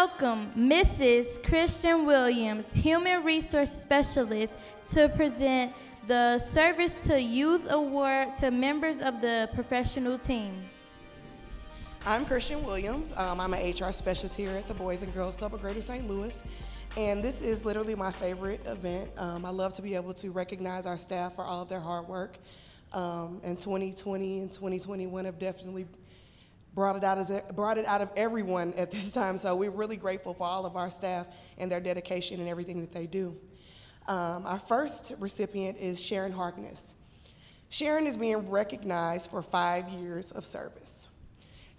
welcome Mrs. Christian Williams, Human Resource Specialist, to present the Service to Youth Award to members of the professional team. I'm Christian Williams. I'm an HR specialist here at the Boys and Girls Club of Greater St. Louis, and this is literally my favorite event. I love to be able to recognize our staff for all of their hard work. And 2020 and 2021 have definitely brought it out of everyone at this time, so we're really grateful for all of our staff and their dedication and everything that they do. Our first recipient is Sharon Harkness. Sharon is being recognized for 5 years of service.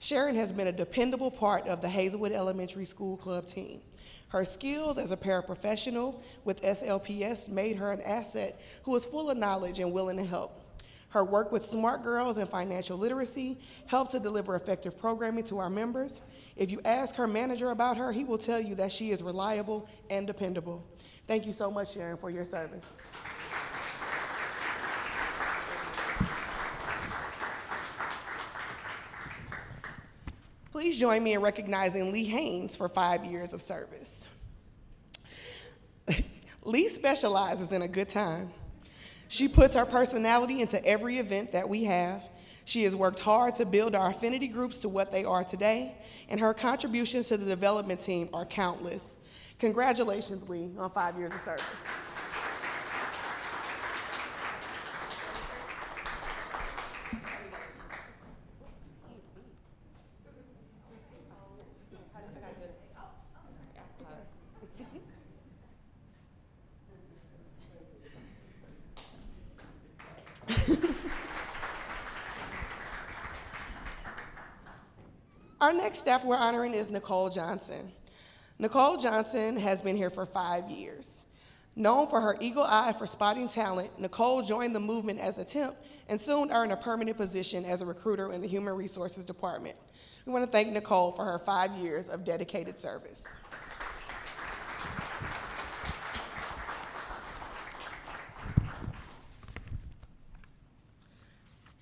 Sharon has been a dependable part of the Hazelwood Elementary School Club team. Her skills as a paraprofessional with SLPS made her an asset who is full of knowledge and willing to help. Her work with Smart Girls and financial literacy helped to deliver effective programming to our members. If you ask her manager about her, he will tell you that she is reliable and dependable. Thank you so much, Sharon, for your service. Please join me in recognizing Lee Haynes for 5 years of service. Lee specializes in a good time. She puts her personality into every event that we have. She has worked hard to build our affinity groups to what they are today, and her contributions to the development team are countless. Congratulations, Lee, on 5 years of service. Our next staff we're honoring is Nicole Johnson. Nicole Johnson has been here for 5 years. Known for her eagle eye for spotting talent, Nicole joined the movement as a temp and soon earned a permanent position as a recruiter in the Human Resources Department. We want to thank Nicole for her 5 years of dedicated service.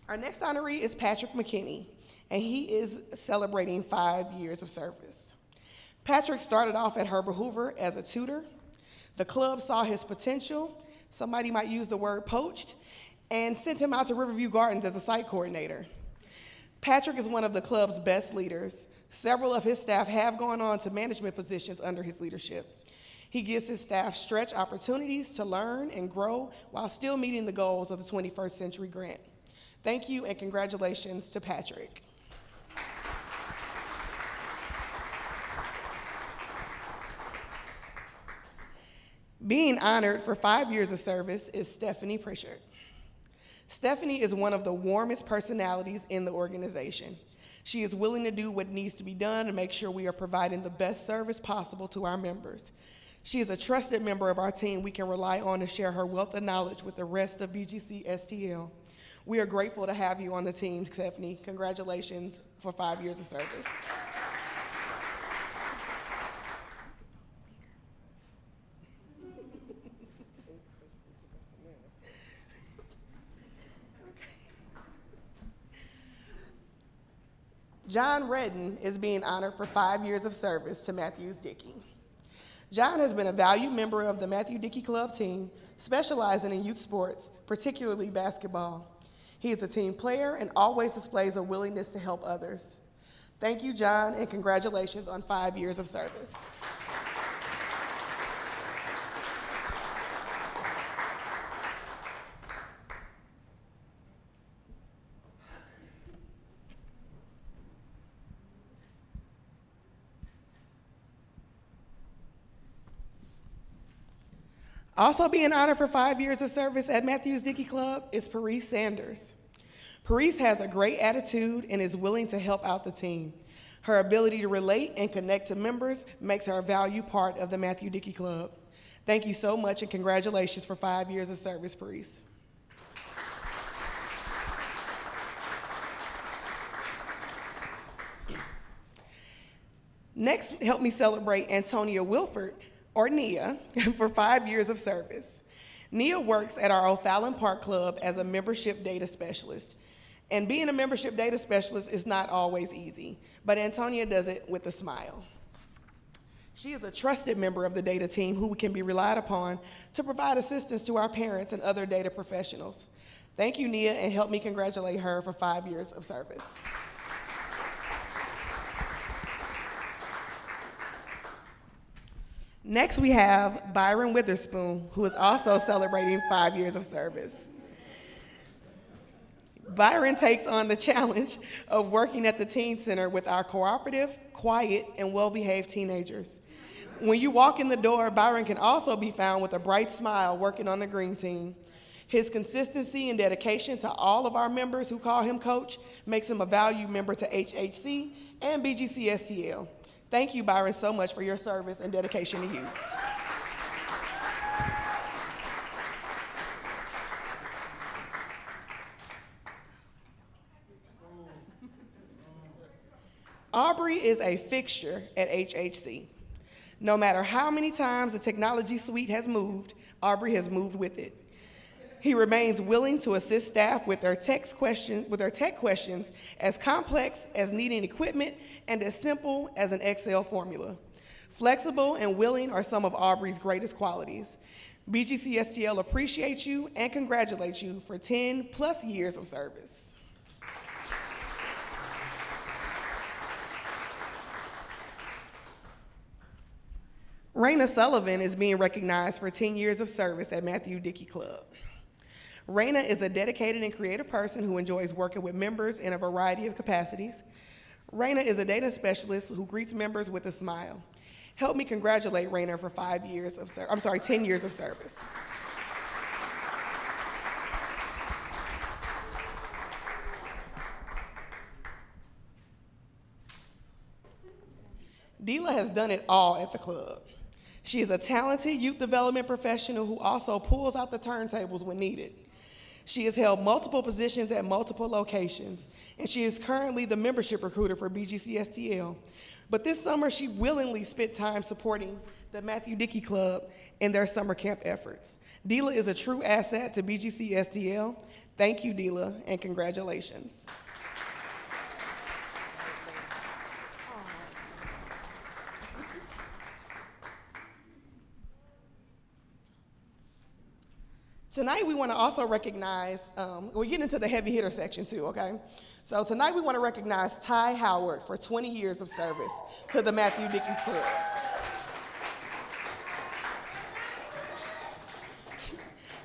Our next honoree is Patrick Mckinney, and he is celebrating 5 years of service. Patrick started off at Herbert Hoover as a tutor. The club saw his potential, somebody might use the word poached, and sent him out to Riverview Gardens as a site coordinator. Patrick is one of the club's best leaders. Several of his staff have gone on to management positions under his leadership. He gives his staff stretch opportunities to learn and grow while still meeting the goals of the 21st Century Grant. Thank you and congratulations to Patrick. Being honored for 5 years of service is Stephanie Prichard. Stephanie is one of the warmest personalities in the organization. She is willing to do what needs to be done to make sure we are providing the best service possible to our members. She is a trusted member of our team we can rely on to share her wealth of knowledge with the rest of BGC STL. We are grateful to have you on the team, Stephanie. Congratulations for 5 years of service. John Redden is being honored for 5 years of service to Matthews Dickey. John has been a valued member of the Matthew Dickey Club team, specializing in youth sports, particularly basketball. He is a team player and always displays a willingness to help others. Thank you, John, and congratulations on 5 years of service. Also being honored for 5 years of service at Matthews Dickey Club is Parise Sanders. Parise has a great attitude and is willing to help out the team. Her ability to relate and connect to members makes her a valued part of the Matthew Dickey Club. Thank you so much and congratulations for 5 years of service, Parise. Next, help me celebrate Antonia Wilford, or Nia, for 5 years of service. Nia works at our O'Fallon Park Club as a membership data specialist. And being a membership data specialist is not always easy, but Antonia does it with a smile. She is a trusted member of the data team who can be relied upon to provide assistance to our parents and other data professionals. Thank you, Nia, and help me congratulate her for 5 years of service. Next, we have Byron Witherspoon, who is also celebrating 5 years of service. Byron takes on the challenge of working at the teen center with our cooperative, quiet, and well-behaved teenagers. When you walk in the door, Byron can also be found with a bright smile working on the green team. His consistency and dedication to all of our members who call him coach makes him a valued member to HHC and BGCSTL. Thank you, Byron, so much for your service and dedication to you. Aubrey is a fixture at HHC. No matter how many times the technology suite has moved, Aubrey has moved with it. He remains willing to assist staff with their tech questions as complex as needing equipment and as simple as an Excel formula. Flexible and willing are some of Aubrey's greatest qualities. BGCSTL appreciates you and congratulates you for 10+ years of service. Rayna Sullivan is being recognized for 10 years of service at Matthew Dickey Club. Rayna is a dedicated and creative person who enjoys working with members in a variety of capacities. Rayna is a data specialist who greets members with a smile. Help me congratulate Rayna for 10 years of service. Dila has done it all at the club. She is a talented youth development professional who also pulls out the turntables when needed. She has held multiple positions at multiple locations, and she is currently the membership recruiter for BGCSTL. But this summer, she willingly spent time supporting the Matthew Dickey Club in their summer camp efforts. Dila is a true asset to BGCSTL. Thank you, Dila, and congratulations. Tonight, we want to also recognize, we're getting into the heavy hitter section too, okay? So tonight, we want to recognize Ty Howard for 20 years of service to the Matthew Dickey Club.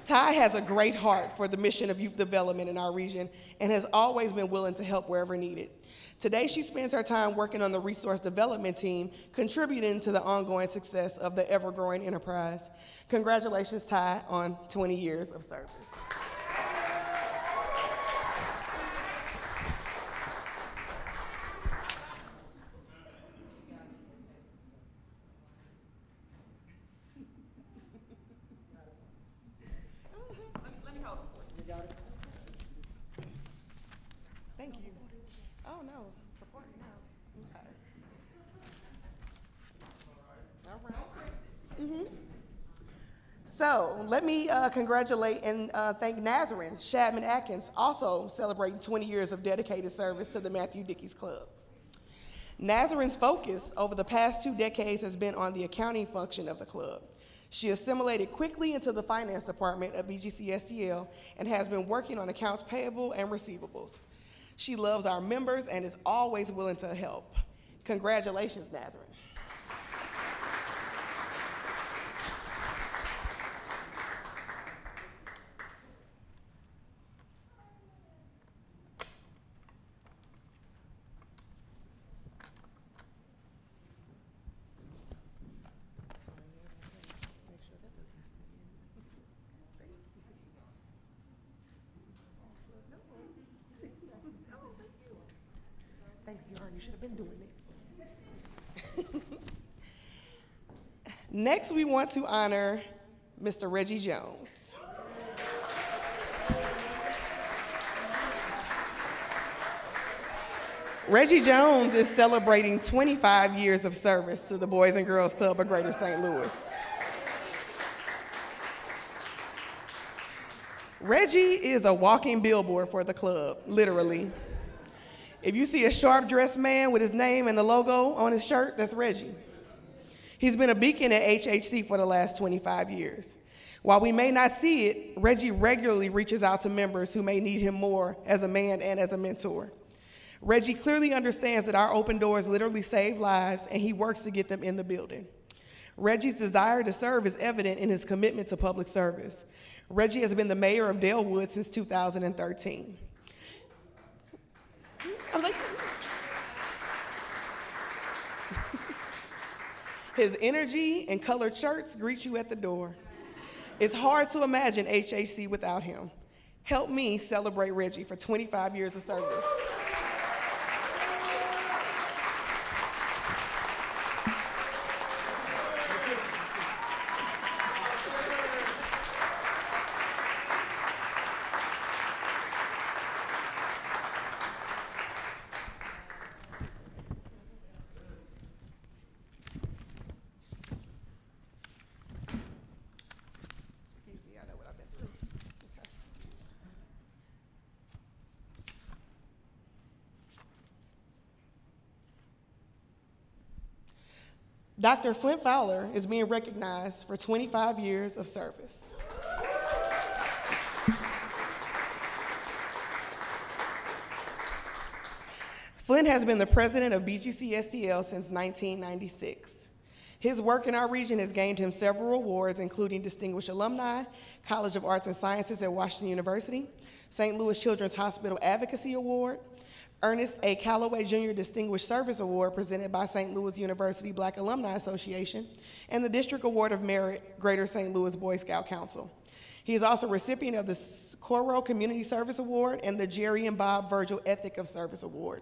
Ty has a great heart for the mission of youth development in our region and has always been willing to help wherever needed. Today, she spends her time working on the resource development team, contributing to the ongoing success of the ever-growing enterprise. Congratulations, Ty, on 20 years of service. Let me hold it for you. You got it? Thank you. Oh, no, support now. Okay. All right. Mm-hmm. So let me congratulate and thank Nazarene Shadman Atkins, also celebrating 20 years of dedicated service to the Matthew Dickey's Club. Nazarene's focus over the past 2 decades has been on the accounting function of the club. She assimilated quickly into the finance department of BGCSTL and has been working on accounts payable and receivables. She loves our members and is always willing to help. Congratulations, Nazarene. Thanks, Gilhern. You should have been doing it. Next, we want to honor Mr. Reggie Jones. Reggie Jones is celebrating 25 years of service to the Boys and Girls Club of Greater St. Louis. Reggie is a walking billboard for the club, literally. If you see a sharp-dressed man with his name and the logo on his shirt, that's Reggie. He's been a beacon at HHC for the last 25 years. While we may not see it, Reggie regularly reaches out to members who may need him more as a man and as a mentor. Reggie clearly understands that our open doors literally save lives, and he works to get them in the building. Reggie's desire to serve is evident in his commitment to public service. Reggie has been the mayor of Dalewood since 2013. I was like, his energy and colored shirts greet you at the door. It's hard to imagine HHC without him. Help me celebrate Reggie for 25 years of service. Dr. Flynn Fowler is being recognized for 25 years of service. Flynn has been the president of BGC-STL since 1996. His work in our region has gained him several awards, including Distinguished Alumni, College of Arts and Sciences at Washington University, St. Louis Children's Hospital Advocacy Award, Ernest A. Calloway Jr. Distinguished Service Award presented by St. Louis University Black Alumni Association, and the District Award of Merit, Greater St. Louis Boy Scout Council. He is also a recipient of the Coro Community Service Award and the Jerry and Bob Virgil Ethic of Service Award.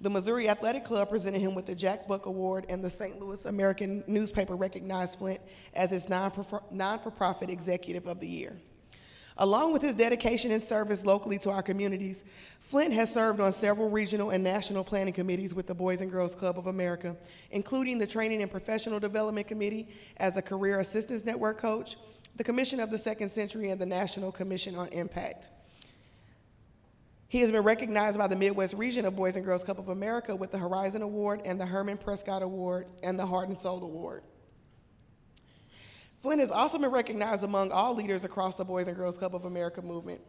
The Missouri Athletic Club presented him with the Jack Buck Award, and the St. Louis American newspaper recognized Flint as its non-for-profit Executive of the Year. Along with his dedication and service locally to our communities, Flint has served on several regional and national planning committees with the Boys and Girls Club of America, including the Training and Professional Development Committee as a Career Assistance Network coach, the Commission of the Second Century, and the National Commission on Impact. He has been recognized by the Midwest region of Boys and Girls Club of America with the Horizon Award and the Herman Prescott Award and the Heart and Soul Award. Flynn has also been recognized among all leaders across the Boys and Girls Club of America movement.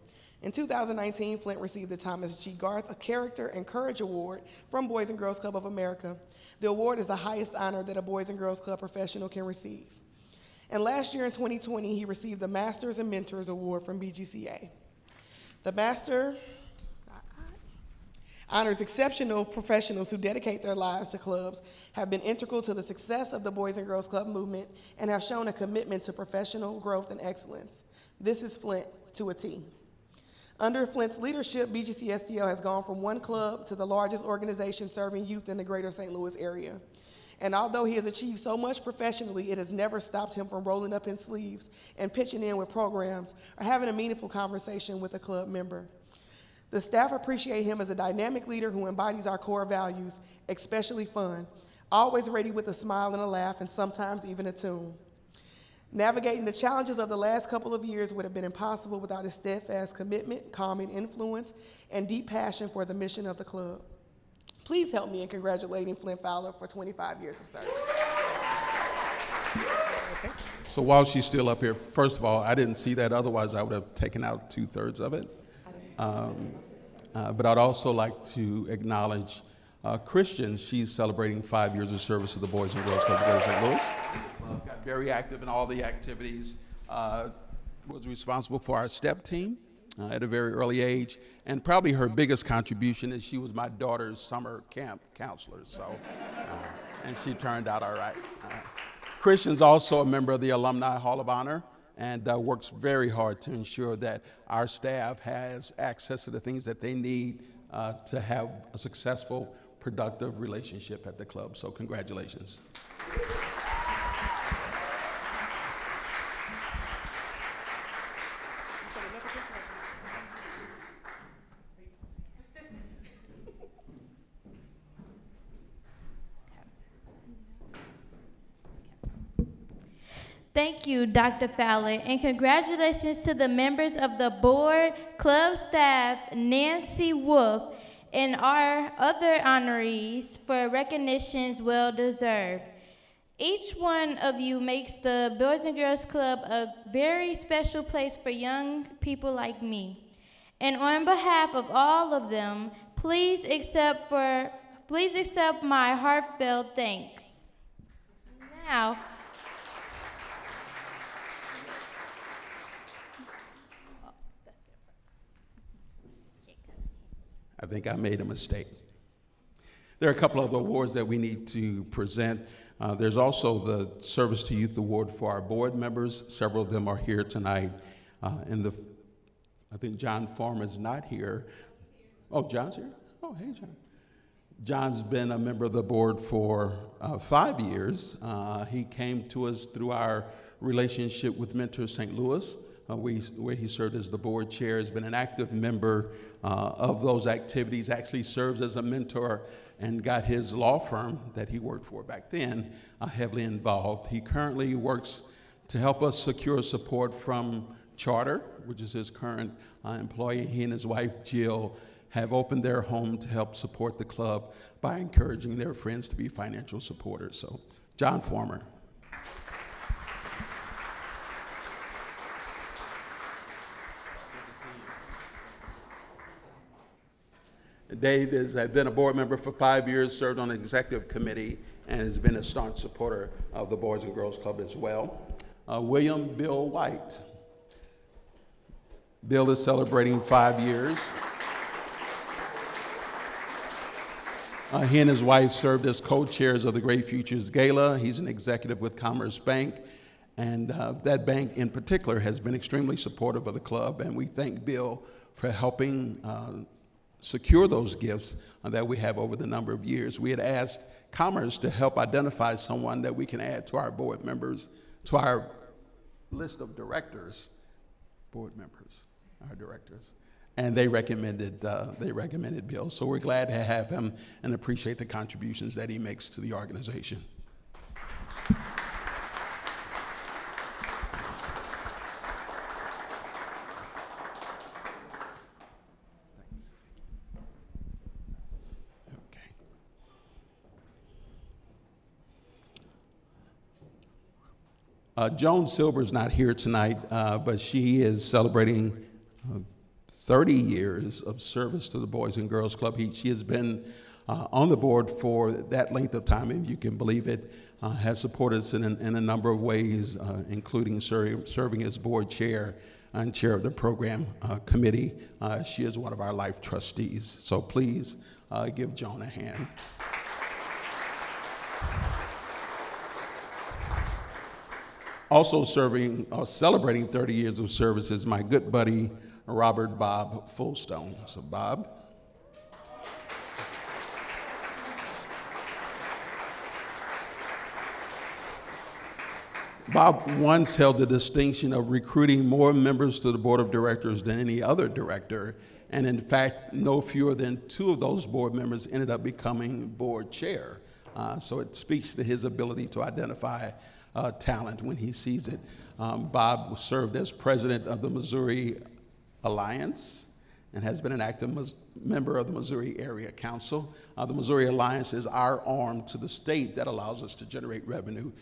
In 2019, Flint received the Thomas G. Garth a Character and Courage Award from Boys and Girls Club of America. The award is the highest honor that a Boys and Girls Club professional can receive. And last year in 2020, he received the Masters and Mentors Award from BGCA. The Master honors exceptional professionals who dedicate their lives to clubs, have been integral to the success of the Boys and Girls Club movement, and have shown a commitment to professional growth and excellence. This is Flint to a T. Under Flint's leadership, BGC-STL has gone from one club to the largest organization serving youth in the greater St. Louis area. And although he has achieved so much professionally, it has never stopped him from rolling up his sleeves and pitching in with programs or having a meaningful conversation with a club member. The staff appreciate him as a dynamic leader who embodies our core values, especially fun, always ready with a smile and a laugh, and sometimes even a tune. Navigating the challenges of the last couple of years would have been impossible without his steadfast commitment, calming influence, and deep passion for the mission of the club. Please help me in congratulating Flynn Fowler for 25 years of service. Okay. So while she's still up here, first of all, I didn't see that, otherwise I would have taken out 2/3 of it. But I'd also like to acknowledge Christian. She's celebrating 5 years of service to the Boys and Girls Club of Greater St. Louis. Got very active in all the activities. Was responsible for our STEP team at a very early age. And probably her biggest contribution is she was my daughter's summer camp counselor. So, and she turned out all right. Christian's also a member of the Alumni Hall of Honor, and works very hard to ensure that our staff has access to the things that they need to have a successful, productive relationship at the club. So congratulations. Thank you, Dr. Fowler, and congratulations to the members of the board, club staff, Nancy Woof, and our other honorees for recognitions well deserved. Each one of you makes the Boys and Girls Club a very special place for young people like me. And on behalf of all of them, please accept my heartfelt thanks. Now, I think I made a mistake. There are a couple of awards that we need to present. There's also the Service to Youth Award for our board members. Several of them are here tonight. I think John Farmer is not here. Oh, John's here? Oh, hey, John. John's been a member of the board for 5 years. He came to us through our relationship with Mentor St. Louis, where he served as the board chair. Has been an active member of those activities, actually serves as a mentor and got his law firm that he worked for back then heavily involved. He currently works to help us secure support from Charter, which is his current employee. He and his wife, Jill, have opened their home to help support the club by encouraging their friends to be financial supporters. So, John Farmer. Dave has been a board member for 5 years, served on the executive committee, and has been a staunch supporter of the Boys and Girls Club as well. William Bill White. Bill is celebrating 5 years. He and his wife served as co-chairs of the Great Futures Gala. He's an executive with Commerce Bank, and that bank in particular has been extremely supportive of the club, and we thank Bill for helping secure those gifts that we have over the number of years. We had asked Commerce to help identify someone that we can add to our board members, to our list of directors, board members, our directors. And they recommended Bill. So we're glad to have him and appreciate the contributions that he makes to the organization. Joan Silber is not here tonight, but she is celebrating 30 years of service to the Boys and Girls Club. She has been on the board for that length of time, if you can believe it, has supported us in a number of ways, including serving as board chair and chair of the program committee. She is one of our life trustees, so please give Joan a hand. Also celebrating 30 years of service is my good buddy, Robert Bob Fullstones. So Bob. Bob once held the distinction of recruiting more members to the board of directors than any other director, and in fact, no fewer than 2 of those board members ended up becoming board chair. So it speaks to his ability to identify talent when he sees it. Bob served as president of the Missouri Alliance and has been an active member of the Missouri Area Council. The Missouri Alliance is our arm to the state that allows us to generate revenue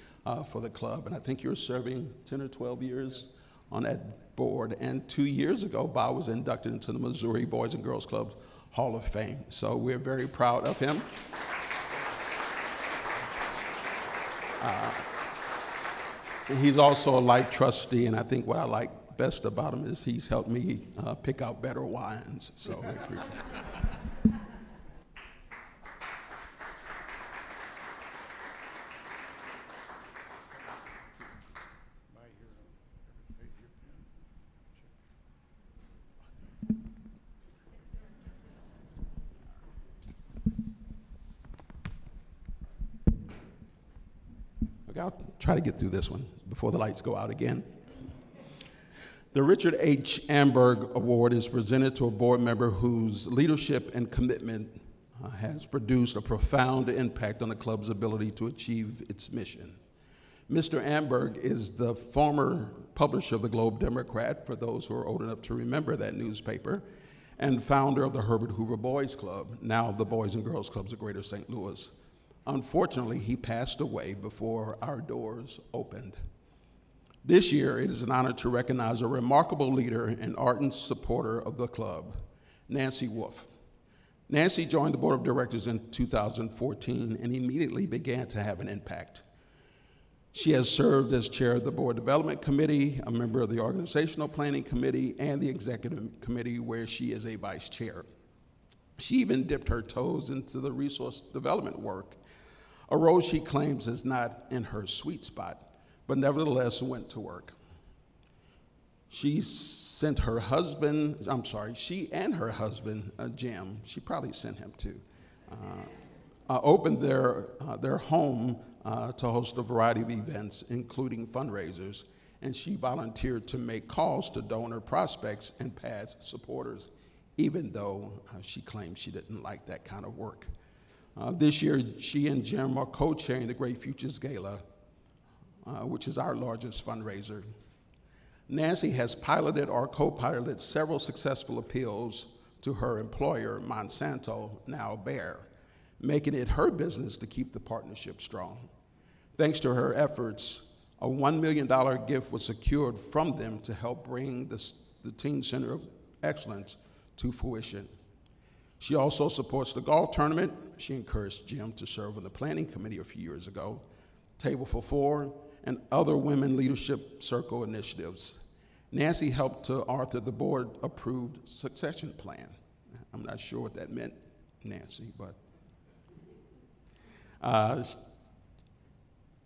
for the club. And I think you're serving 10 or 12 years on that board. And 2 years ago, Bob was inducted into the Missouri Boys and Girls Club Hall of Fame. So we're very proud of him. He's also a life trustee, and I think what I like best about him is he's helped me pick out better wines. So I appreciate it. I'll try to get through this one before the lights go out again. The Richard H. Amberg Award is presented to a board member whose leadership and commitment has produced a profound impact on the club's ability to achieve its mission. Mr. Amberg is the former publisher of the Globe Democrat, for those who are old enough to remember that newspaper, and founder of the Herbert Hoover Boys Club, now the Boys and Girls Clubs of Greater St. Louis. Unfortunately, he passed away before our doors opened. This year, it is an honor to recognize a remarkable leader and ardent supporter of the club, Nancy Wolfe. Nancy joined the board of directors in 2014 and immediately began to have an impact. She has served as chair of the board development committee, a member of the organizational planning committee, and the executive committee, where she is a vice chair. She even dipped her toes into the resource development work, a role she claims is not in her sweet spot, but nevertheless went to work. She and her husband, Jim, she probably sent him too, opened their home to host a variety of events, including fundraisers, and she volunteered to make calls to donor prospects and past supporters, even though she claimed she didn't like that kind of work. This year, she and Jim are co-chairing the Great Futures Gala, which is our largest fundraiser. Nancy has piloted or co-piloted several successful appeals to her employer, Monsanto, now Bayer, making it her business to keep the partnership strong. Thanks to her efforts, a $1 million gift was secured from them to help bring the Teen Center of Excellence to fruition. She also supports the golf tournament. She encouraged Jim to serve on the planning committee a few years ago, Table for Four, and other women leadership circle initiatives. Nancy helped to author the board-approved succession plan. I'm not sure what that meant, Nancy, but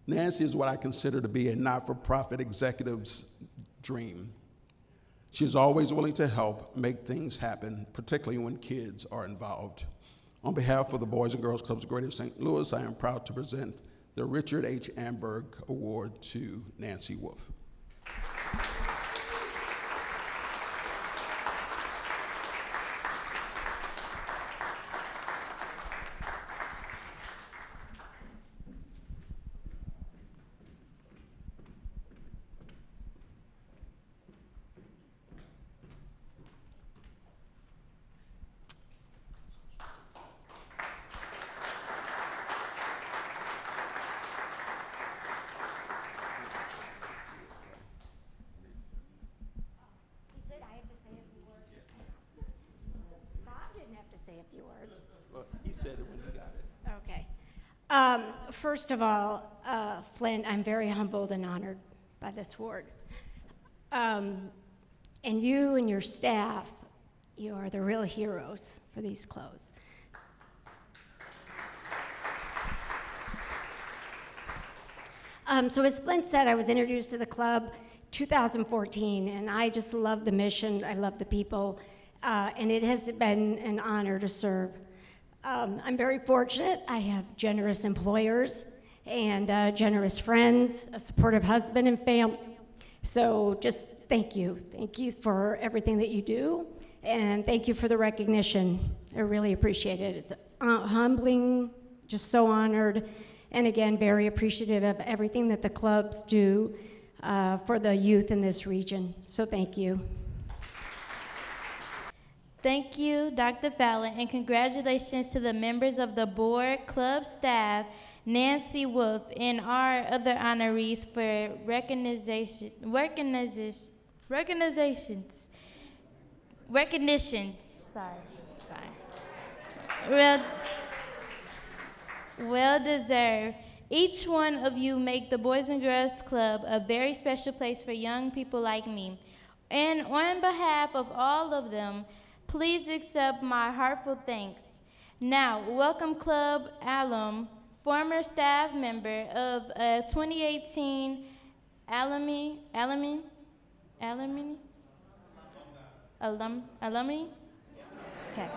Nancy is what I consider to be a not-for-profit executive's dream. She is always willing to help make things happen, particularly when kids are involved. On behalf of the Boys and Girls Clubs of Greater St. Louis, I am proud to present the Richard H. Amberg Award to Nancy Wolfe. First of all, Flynn, I'm very humbled and honored by this award. And you and your staff, you are the real heroes for these clubs. So as Flynn said, I was introduced to the club 2014, and I just love the mission, I love the people, and it has been an honor to serve. I'm very fortunate. I have generous employers and generous friends, a supportive husband and family. So just thank you. Thank you for everything that you do, and thank you for the recognition. I really appreciate it. It's humbling, just so honored, and again, very appreciative of everything that the clubs do for the youth in this region. So thank you. Thank you, Dr. Fowler, and congratulations to the members of the board, club staff, Nancy Wolfe, and our other honorees for recognitions. Well deserved. Each one of you make the Boys and Girls Club a very special place for young people like me. And on behalf of all of them, please accept my heartfelt thanks. Now, welcome Club Alum, former staff member of 2018 Alumni? Okay.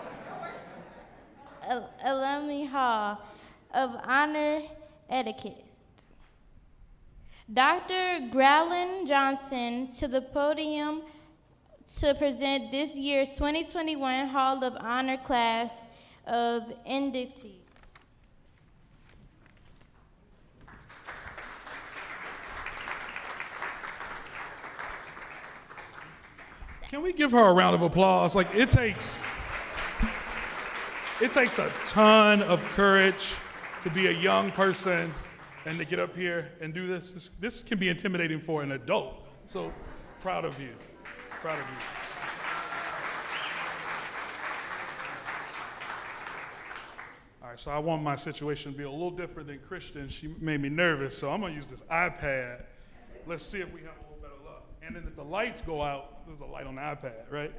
Alumni Hall of Honor Etiquette. Dr. Growlin Johnson to the podium to present this year's 2021 Hall of Honor class of inductees. Can we give her a round of applause? Like it takes a ton of courage to be a young person and to get up here and do this. This can be intimidating for an adult. So proud of you. Proud of you. All right, so I want my situation to be a little different than Christian. She made me nervous, so I'm gonna use this iPad. Let's see if we have a little better luck. And then if the lights go out, there's a light on the iPad, right?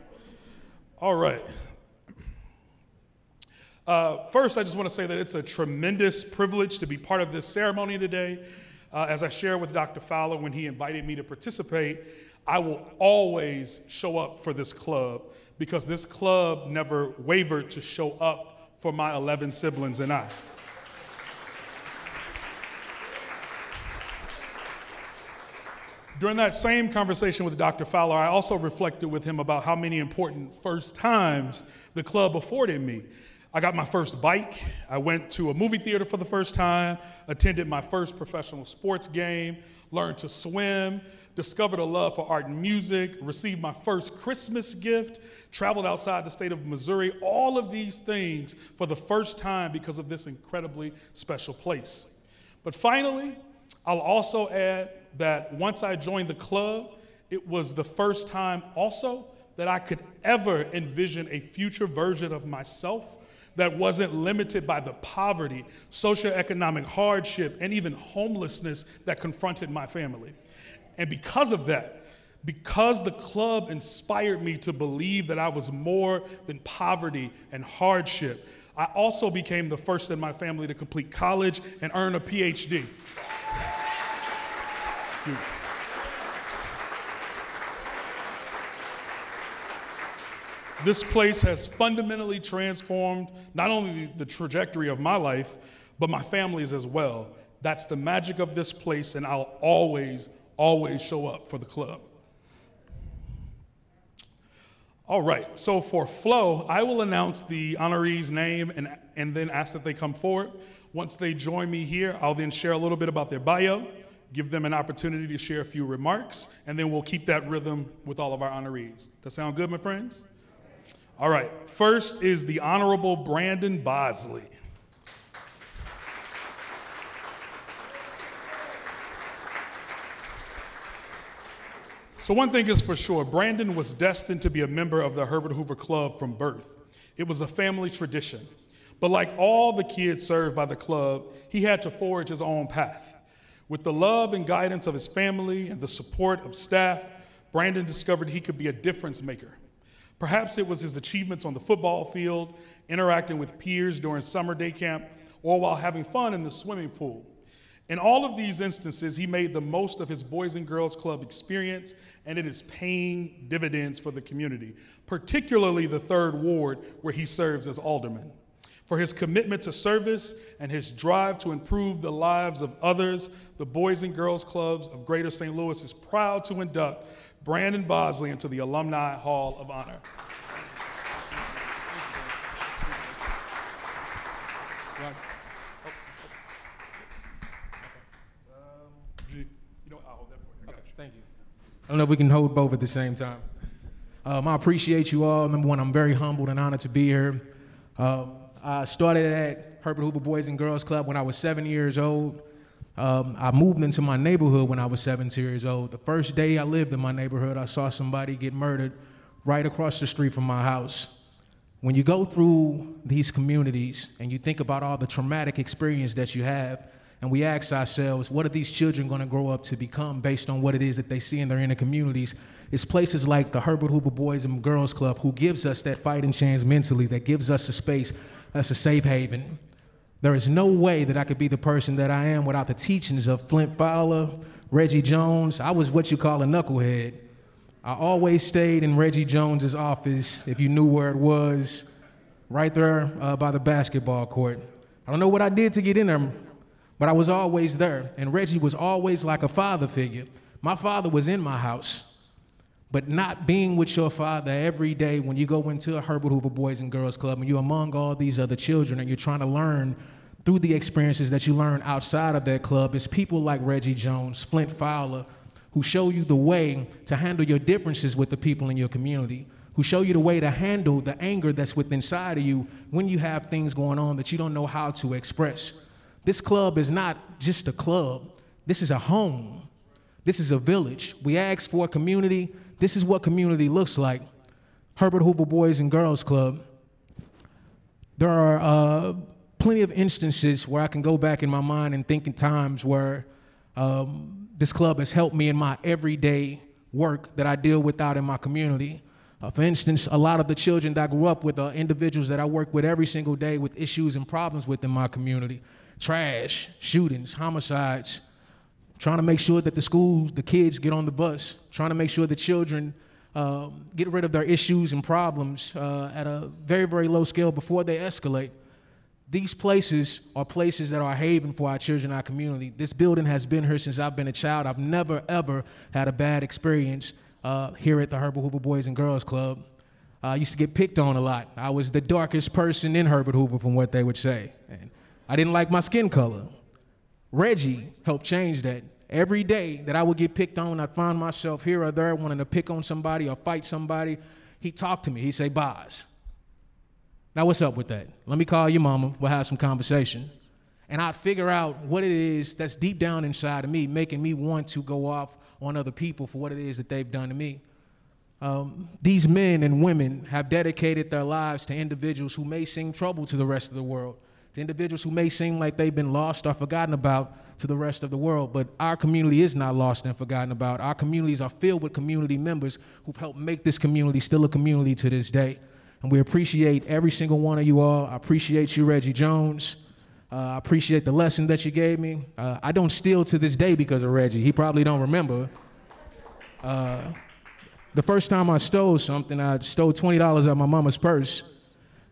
All right. First, I just want to say that it's a tremendous privilege to be part of this ceremony today. As I shared with Dr. Fowler when he invited me to participate, I will always show up for this club because this club never wavered to show up for my 11 siblings and I. During that same conversation with Dr. Fowler, I also reflected with him about how many important first times the club afforded me. I got my first bike, I went to a movie theater for the first time, attended my first professional sports game, learned to swim, discovered a love for art and music, received my first Christmas gift, traveled outside the state of Missouri, all of these things for the first time because of this incredibly special place. But finally, I'll also add that once I joined the club, it was the first time also that I could ever envision a future version of myself that wasn't limited by the poverty, socioeconomic hardship, and even homelessness that confronted my family. And because of that, because the club inspired me to believe that I was more than poverty and hardship, I also became the first in my family to complete college and earn a PhD. This place has fundamentally transformed not only the trajectory of my life, but my family's as well. That's the magic of this place, and I'll always show up for the club. All right, so for flow, I will announce the honorees' name and then ask that they come forward. Once they join me here, I'll then share a little bit about their bio, give them an opportunity to share a few remarks, and then we'll keep that rhythm with all of our honorees. That sound good, my friends? All right, first is the Honorable Brandon Bosley. So one thing is for sure, Brandon was destined to be a member of the Herbert Hoover Club from birth. It was a family tradition. But like all the kids served by the club, he had to forge his own path. With the love and guidance of his family and the support of staff, Brandon discovered he could be a difference maker. Perhaps it was his achievements on the football field, interacting with peers during summer day camp, or while having fun in the swimming pool. In all of these instances, he made the most of his Boys and Girls Club experience, and it is paying dividends for the community, particularly the 3rd Ward, where he serves as alderman. For his commitment to service and his drive to improve the lives of others, the Boys and Girls Clubs of Greater St. Louis is proud to induct Brandon Bosley into the Alumni Hall of Honor. Thank you. I don't know if we can hold both at the same time. I appreciate you all. Number one, I'm very humbled and honored to be here. I started at Herbert Hoover Boys and Girls Club when I was 7 years old. I moved into my neighborhood when I was 17 years old. The first day I lived in my neighborhood, I saw somebody get murdered right across the street from my house. When you go through these communities and you think about all the traumatic experience that you have, and we ask ourselves, what are these children going to grow up to become based on what it is that they see in their inner communities? It's places like the Herbert Hoover Boys and Girls Club who gives us that fighting chance mentally, that gives us a space that's a safe haven. There is no way that I could be the person that I am without the teachings of Flynn Fowler, Reggie Jones. I was what you call a knucklehead. I always stayed in Reggie Jones's office, if you knew where it was, right there by the basketball court. I don't know what I did to get in there, but I was always there. And Reggie was always like a father figure. My father was in my house, but not being with your father every day when you go into a Herbert Hoover Boys and Girls Club and you're among all these other children and you're trying to learn through the experiences that you learn outside of that club, is people like Reggie Jones, Flint Fowler, who show you the way to handle your differences with the people in your community, who show you the way to handle the anger that's within inside of you when you have things going on that you don't know how to express. This club is not just a club. This is a home. This is a village. We ask for a community. This is what community looks like. Herbert Hoover Boys and Girls Club. There are plenty of instances where I can go back in my mind and think in times where this club has helped me in my everyday work that I deal with out in my community. For instance, a lot of the children that I grew up with are individuals that I work with every single day with issues and problems within my community. Trash, shootings, homicides, trying to make sure that the kids get on the bus, trying to make sure the children get rid of their issues and problems at a very, very low scale before they escalate. These places are places that are a haven for our children in our community. This building has been here since I've been a child. I've never, ever had a bad experience here at the Herbert Hoover Boys and Girls Club. I used to get picked on a lot. I was the darkest person in Herbert Hoover from what they would say. And I didn't like my skin color. Reggie helped change that. Every day that I would get picked on, I'd find myself here or there wanting to pick on somebody or fight somebody. He'd talk to me. He'd say, Boz, now what's up with that? Let me call your mama. We'll have some conversation. And I'd figure out what it is that's deep down inside of me, making me want to go off on other people for what it is that they've done to me. These men and women have dedicated their lives to individuals who may seem trouble to the rest of the world, to individuals who may seem like they've been lost or forgotten about to the rest of the world. But our community is not lost and forgotten about. Our communities are filled with community members who've helped make this community still a community to this day. And we appreciate every single one of you all. I appreciate you, Reggie Jones. I appreciate the lesson that you gave me. I don't steal to this day because of Reggie. He probably don't remember. The first time I stole something, I stole $20 out of my mama's purse.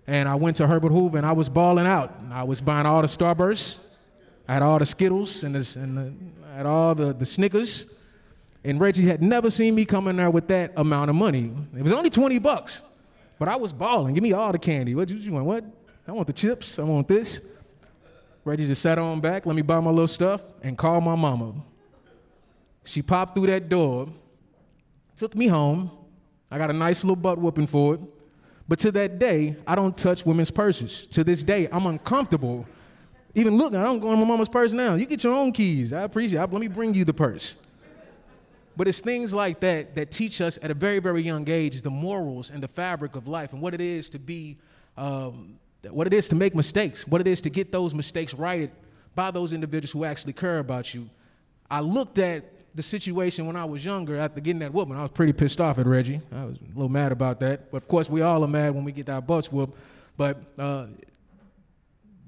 And I went to Herbert Hoover and I was balling out. I was buying all the Starbursts. I had all the Skittles and I had all the Snickers. And Reggie had never seen me come in there with that amount of money. It was only $20, but I was balling. Give me all the candy. What you want? What? I want the chips. I want this. Reggie just sat on back, let me buy my little stuff, and called my mama. She popped through that door, took me home. I got a nice little butt whooping for it. But to that day, I don't touch women's purses. To this day, I'm uncomfortable. Even looking, I don't go in my mama's purse now. You get your own keys. I appreciate it. Let me bring you the purse. But it's things like that that teach us at a very, very young age the morals and the fabric of life and what it is to be, what it is to make mistakes, what it is to get those mistakes righted by those individuals who actually care about you. I looked at the situation when I was younger after getting that whooping. I was pretty pissed off at Reggie. I was a little mad about that. But of course, we all are mad when we get our butts whooped. But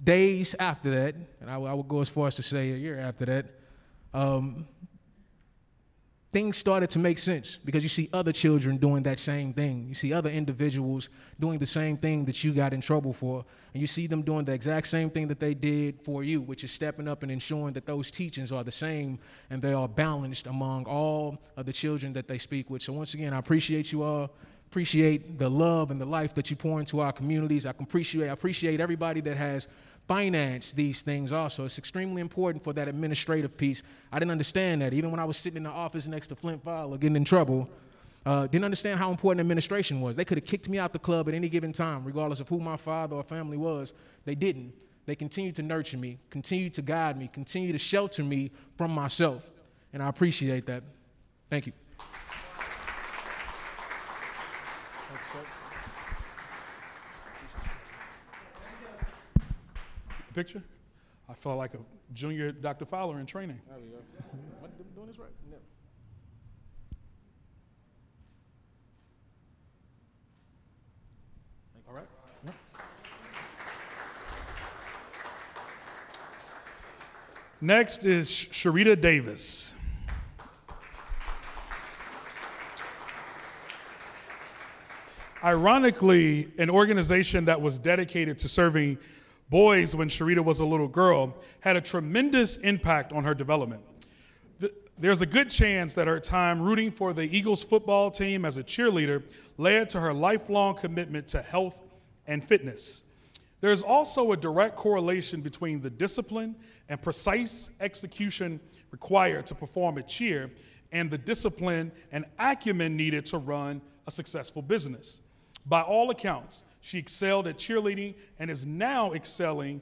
days after that, and I would go as far as to say a year after that, things started to make sense because you see other children doing that same thing. You see other individuals doing the same thing that you got in trouble for. And you see them doing the exact same thing that they did for you, which is stepping up and ensuring that those teachings are the same and they are balanced among all of the children that they speak with. So once again, I appreciate you all. Appreciate the love and the life that you pour into our communities. I appreciate everybody that has finance these things also. It's extremely important for that administrative piece. I didn't understand that. Even when I was sitting in the office next to Flynn Fowler getting in trouble, didn't understand how important administration was. They could have kicked me out the club at any given time, regardless of who my father or family was. They didn't. They continued to nurture me, continued to guide me, continued to shelter me from myself. And I appreciate that. Thank you. Thank you, sir. Picture? I felt like a junior Dr. Fowler in training. There we go. Am I doing this right? No. All right. Yep. Next is Sharita Davis. Ironically, an organization that was dedicated to serving boys when Sharita was a little girl had a tremendous impact on her development. There's a good chance that her time rooting for the Eagles football team as a cheerleader led to her lifelong commitment to health and fitness. There's also a direct correlation between the discipline and precise execution required to perform a cheer and the discipline and acumen needed to run a successful business. By all accounts, she excelled at cheerleading and is now excelling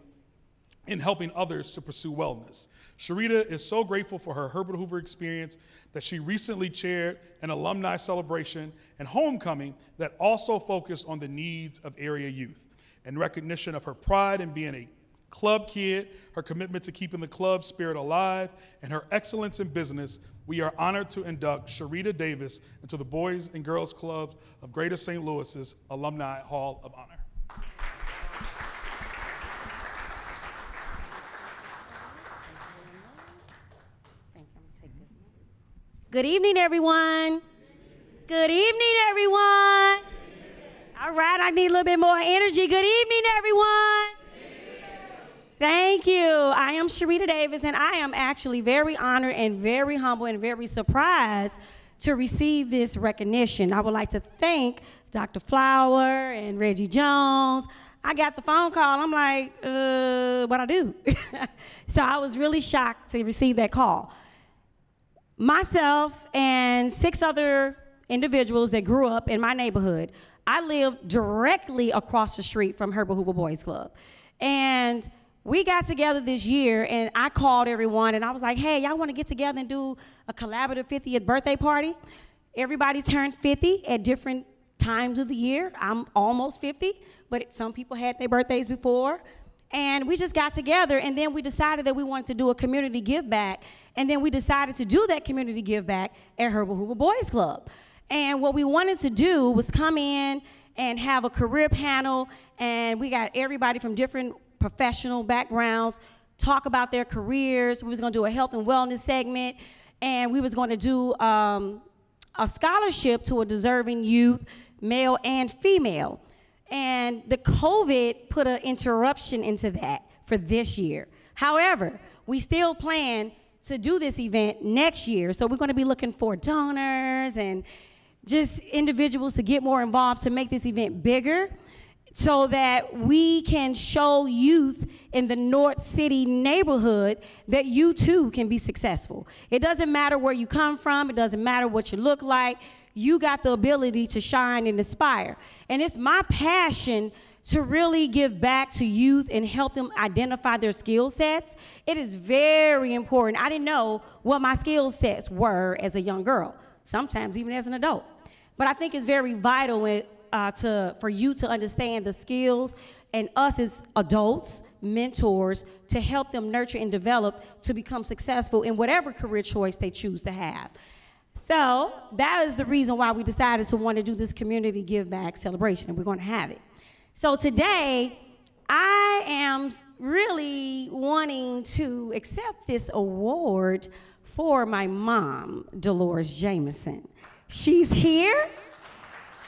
in helping others to pursue wellness. Sharita is so grateful for her Herbert Hoover experience that she recently chaired an alumni celebration and homecoming that also focused on the needs of area youth. In recognition of her pride in being a club kid, her commitment to keeping the club spirit alive, and her excellence in business, we are honored to induct Sharita Davis into the Boys and Girls Club of Greater St. Louis's Alumni Hall of Honor. Good evening, everyone. Good evening, everyone. All right, I need a little bit more energy. Good evening, everyone. Thank you. I am Sharita Davis, and I am actually very honored and very humble and very surprised to receive this recognition. I would like to thank Dr. Fowler and Reggie Jones. I got the phone call. I'm like, what I do? So I was really shocked to receive that call. Myself and 6 other individuals that grew up in my neighborhood, I lived directly across the street from Herbert Hoover Boys Club. And we got together this year, and I called everyone, and I was like, hey, y'all want to get together and do a collaborative 50th birthday party? Everybody turned 50 at different times of the year. I'm almost 50, but some people had their birthdays before. And we just got together, and then we decided that we wanted to do a community give back, and then we decided to do that community give back at Herbert Hoover Boys Club. And what we wanted to do was come in and have a career panel, and we got everybody from different professional backgrounds talk about their careers. We was going to do a health and wellness segment, and we was going to do a scholarship to a deserving youth, male and female. And the COVID put an interruption into that for this year. However, we still plan to do this event next year, so we're going to be looking for donors and just individuals to get more involved to make this event bigger, so that we can show youth in the North City neighborhood that you too can be successful. It doesn't matter where you come from, it doesn't matter what you look like, you got the ability to shine and inspire. And it's my passion to really give back to youth and help them identify their skill sets. It is very important. I didn't know what my skill sets were as a young girl, sometimes even as an adult. But I think it's very vital for you to understand the skills, and us as adults, mentors, to help them nurture and develop to become successful in whatever career choice they choose to have. So that is the reason why we decided to want to do this community give back celebration, and we're going to have it. So today, I am really wanting to accept this award for my mom, Dolores Jameson. She's here.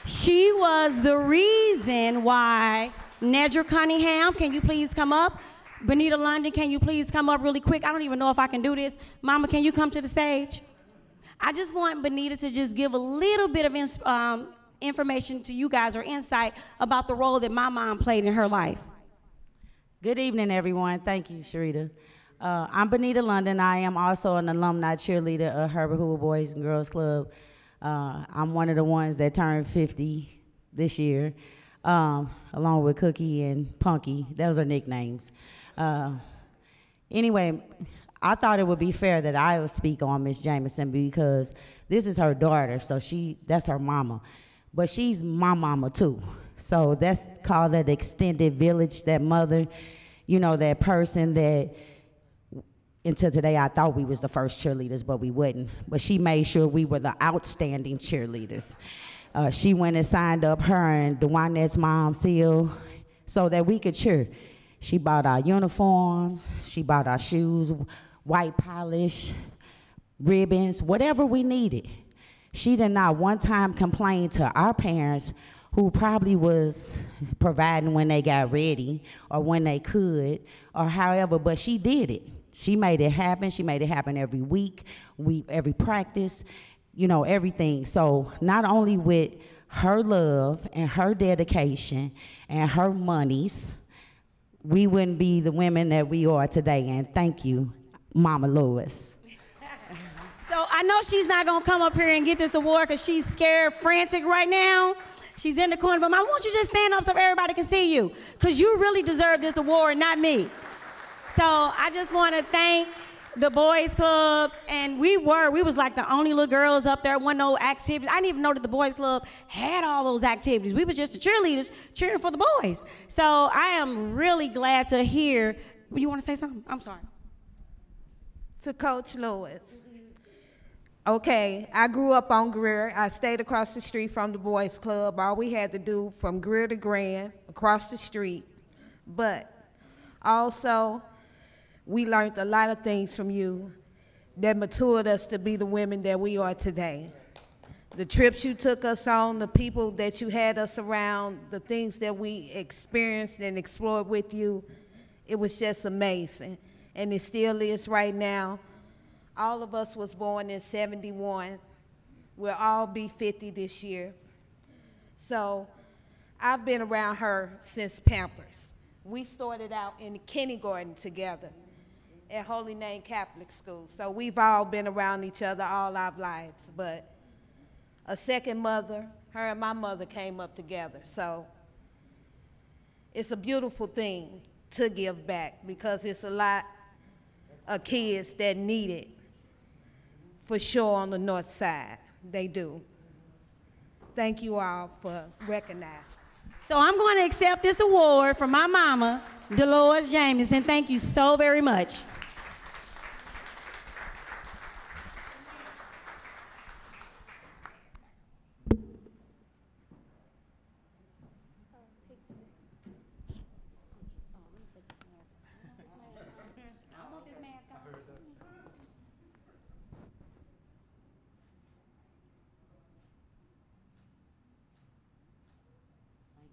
She was the reason why Nedra Cunningham, can you please come up? Benita London, can you please come up really quick? I don't even know if I can do this. Mama, can you come to the stage? I just want Benita to just give a little bit of information to you guys, or insight about the role that my mom played in her life. Good evening, everyone. Thank you, Sharita. I'm Benita London. I am also an alumni cheerleader of Herbert Hoover Boys and Girls Club. I'm one of the ones that turned 50 this year, along with Cookie and Punky. Those are nicknames. Anyway, I thought it would be fair that I would speak on Miss Jameson, because this is her daughter, so that's her mama. But she's my mama too. So that's called that extended village, that mother, you know, that person that, until today I thought we was the first cheerleaders, but we wouldn't. But she made sure we were the outstanding cheerleaders. She went and signed up her and Dwanette's mom, Seal, so that we could cheer. She bought our uniforms, she bought our shoes, white polish, ribbons, whatever we needed. She did not one time complain to our parents, who probably was providing when they got ready or when they could or however, but she did it. She made it happen. She made it happen every week, every practice, you know, everything. So not only with her love and her dedication and her monies, we wouldn't be the women that we are today. And thank you, Mama Lois. So I know she's not gonna come up here and get this award because she's scared, frantic right now. She's in the corner, but Mom, won't you just stand up so everybody can see you? Because you really deserve this award, not me. So I just want to thank the boys club, and we was like the only little girls up there. Wasn't no activities. I didn't even know that the boys club had all those activities. We was just the cheerleaders cheering for the boys. So I am really glad to hear. You want to say something? I'm sorry. To Coach Lewis. Okay, I grew up on Greer. I stayed across the street from the boys club. All we had to do from Greer to Grand, across the street. But also, we learned a lot of things from you that matured us to be the women that we are today. The trips you took us on, the people that you had us around, the things that we experienced and explored with you, it was just amazing. And it still is right now. All of us was born in 71. We'll all be 50 this year. So I've been around her since Pampers. We started out in the kindergarten together at Holy Name Catholic School. So we've all been around each other all our lives. But a second mother, her and my mother came up together. So it's a beautiful thing to give back because it's a lot of kids that need it, for sure, on the north side. They do. Thank you all for recognizing. So I'm going to accept this award from my mama, Dolores Jamison. Thank you so very much.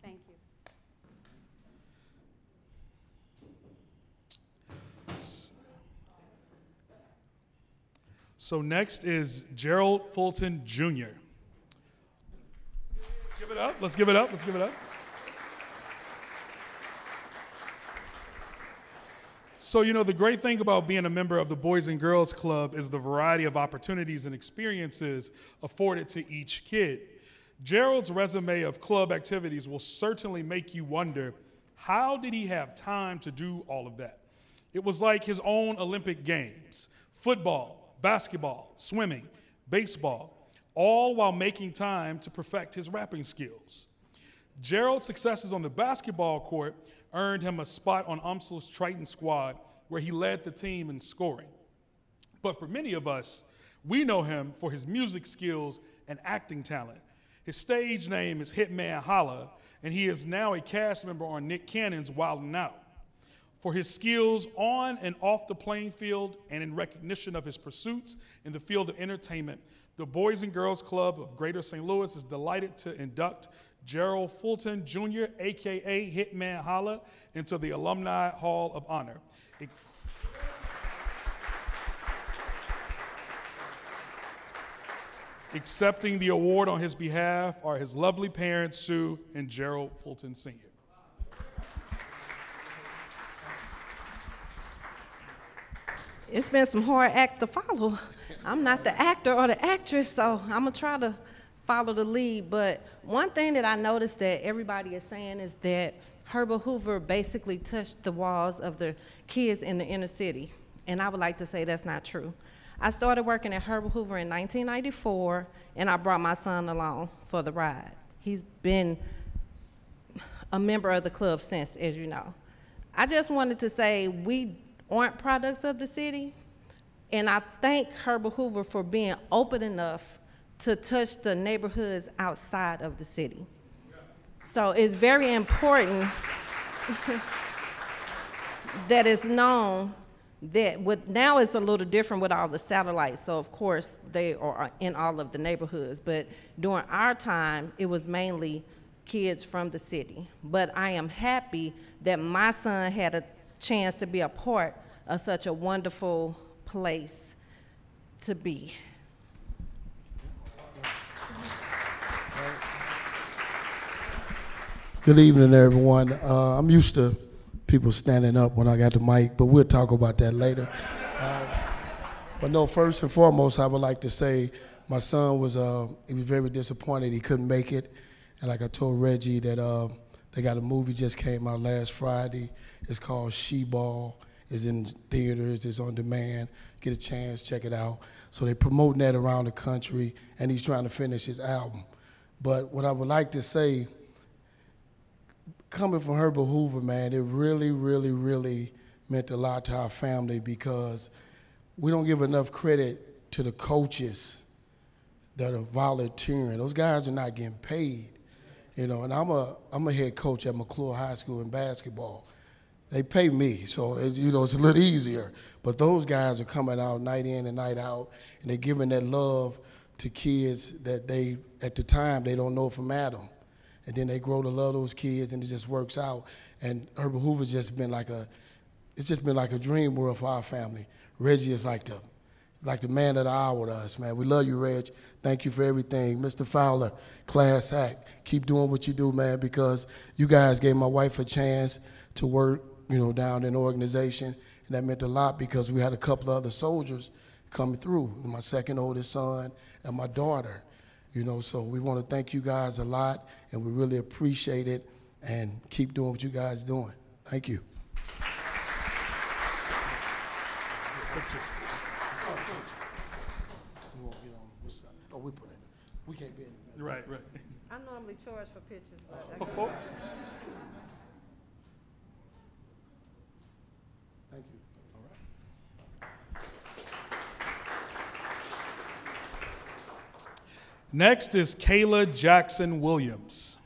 Thank you. So next is Gerald Fulton Jr. Give it up. Let's give it up. Let's give it up. So, you know, the great thing about being a member of the Boys and Girls Club is the variety of opportunities and experiences afforded to each kid. Gerald's resume of club activities will certainly make you wonder, how did he have time to do all of that? It was like his own Olympic Games: football, basketball, swimming, baseball, all while making time to perfect his rapping skills. Gerald's successes on the basketball court earned him a spot on UMSL's Triton squad, where he led the team in scoring. But for many of us, we know him for his music skills and acting talent. His stage name is Hitman Holla, and he is now a cast member on Nick Cannon's Wildin' Out. For his skills on and off the playing field and in recognition of his pursuits in the field of entertainment, the Boys and Girls Club of Greater St. Louis is delighted to induct Gerald Fulton Jr., AKA Hitman Holla, into the Alumni Hall of Honor. Accepting the award on his behalf are his lovely parents, Sue and Gerald Fulton Sr. It's been some hard act to follow. I'm not the actor or the actress, so I'm gonna try to follow the lead. But one thing that I noticed that everybody is saying is that Herbert Hoover basically touched the walls of the kids in the inner city. And I would like to say that's not true. I started working at Herbert Hoover in 1994, and I brought my son along for the ride. He's been a member of the club since, as you know. I just wanted to say we aren't products of the city, and I thank Herbert Hoover for being open enough to touch the neighborhoods outside of the city. So it's very important that it's known that now it's a little different with all the satellites, so of course they are in all of the neighborhoods, but during our time, it was mainly kids from the city. But I am happy that my son had a chance to be a part of such a wonderful place to be. Good evening, everyone. I'm used to people standing up when I got the mic, but we'll talk about that later. But no, first and foremost, I would like to say my son was very disappointed he couldn't make it. And like I told Reggie that they got a movie just came out last Friday. It's called She-Ball, It's in theaters, it's on demand. Get a chance, check it out. So they're promoting that around the country, and he's trying to finish his album. But what I would like to say, coming from Herbert Hoover, man, it really, really, really meant a lot to our family, because we don't give enough credit to the coaches that are volunteering. Those guys are not getting paid, you know. And I'm a head coach at McClure High School in basketball. They pay me, so it's a little easier. But those guys are coming out night in and night out, and they're giving that love to kids that they, at the time, they don't know from Adam. And then they grow to love those kids, and it just works out. And Herbert Hoover's just been like a dream world for our family. Reggie is like the man of the hour to us, man. We love you, Reg. Thank you for everything. Mr. Fowler, class act. Keep doing what you do, man, because you guys gave my wife a chance to work, down in the organization, and that meant a lot because we had a couple of other soldiers coming through, my second oldest son and my daughter, so we want to thank you guys a lot, and we really appreciate it, and keep doing what you guys are doing. Thank you. We can't be in the middle. Right. I'm normally charged for pictures, but Thank you. All right. Next is Kayla Jackson Williams.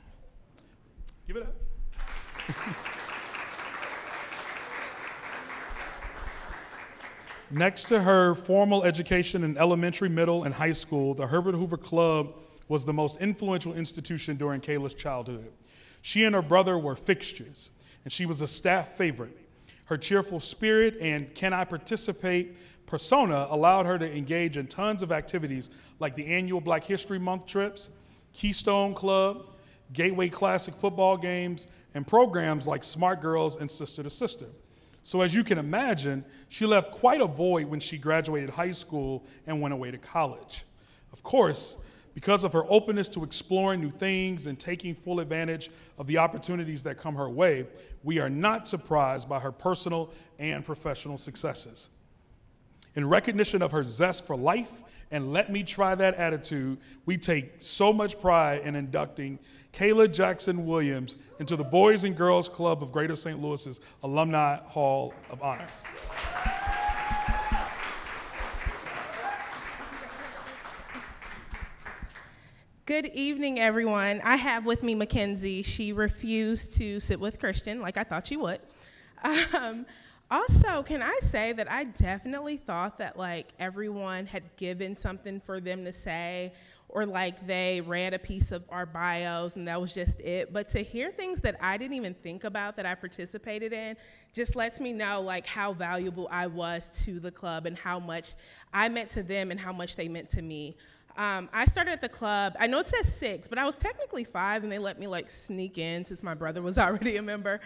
Give it up. Next to her formal education in elementary, middle, and high school, the Herbert Hoover Club was the most influential institution during Kayla's childhood. She and her brother were fixtures, and she was a staff favorite. Her cheerful spirit and can I participate persona allowed her to engage in tons of activities like the annual Black History Month trips, Keystone Club, Gateway Classic football games, and programs like Smart Girls and Sister to Sister. So as you can imagine, she left quite a void when she graduated high school and went away to college. Of course, because of her openness to exploring new things and taking full advantage of the opportunities that come her way, we are not surprised by her personal and professional successes. In recognition of her zest for life and let me try that attitude, we take so much pride in inducting Kayla Jackson Williams into the Boys and Girls Club of Greater St. Louis's Alumni Hall of Honor. Good evening, everyone. I have with me Mackenzie. She refused to sit with Christian like I thought she would. Also, can I say that I definitely thought that everyone had given something for them to say, or they read a piece of our bios and that was just it. But to hear things that I didn't even think about that I participated in just lets me know how valuable I was to the club and how much I meant to them and how much they meant to me. I started at the club, I know it says 6, but I was technically 5 and they let me sneak in since my brother was already a member.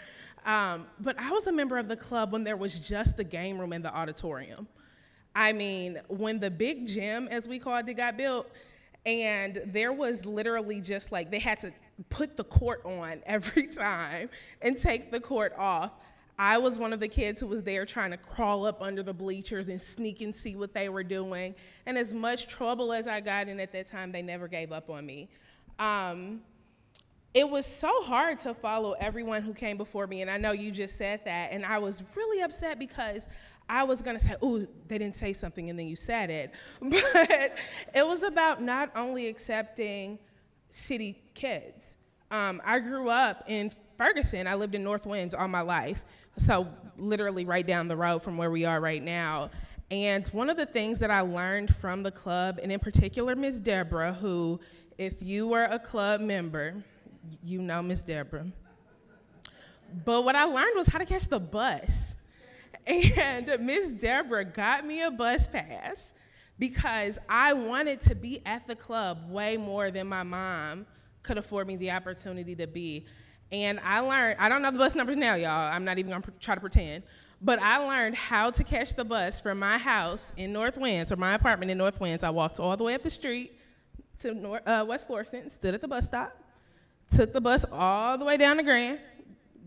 But I was a member of the club when there was just the game room and the auditorium. I mean, when the big gym, as we called it, got built, and there was literally just they had to put the court on every time and take the court off. I was one of the kids who was there trying to crawl up under the bleachers and sneak and see what they were doing. And as much trouble as I got in at that time, they never gave up on me. It was so hard to follow everyone who came before me, and I know you just said that, and I was really upset because I was gonna say, ooh, they didn't say something, and then you said it. But it was about not only accepting city kids. I grew up in Ferguson. I lived in North Winds all my life, so literally right down the road from where we are right now. And one of the things that I learned from the club, and in particular Miss Deborah, who, if you were a club member, you know Miss Deborah. But what I learned was how to catch the bus. And Miss Deborah got me a bus pass because I wanted to be at the club way more than my mom could afford me the opportunity to be. And I learned, I don't know the bus numbers now, y'all. I'm not even gonna try to pretend. But I learned how to catch the bus from my house in North Winds, or my apartment in North Winds. I walked all the way up the street to West Florissant, stood at the bus stop, took the bus all the way down to Grand,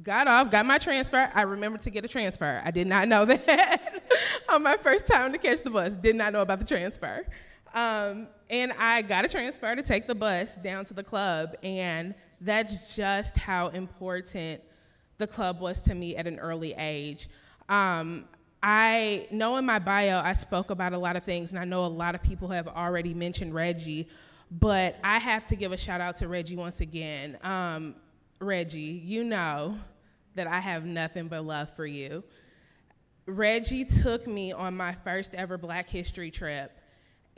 got off, got my transfer. I remembered to get a transfer. I did not know that on my first time to catch the bus. Did not know about the transfer. And I got a transfer to take the bus down to the club, and that's just how important the club was to me at an early age. I know in my bio I spoke about a lot of things, and I know a lot of people have already mentioned Reggie, but I have to give a shout out to Reggie once again. Reggie, you know that I have nothing but love for you. Reggie took me on my first ever Black History trip,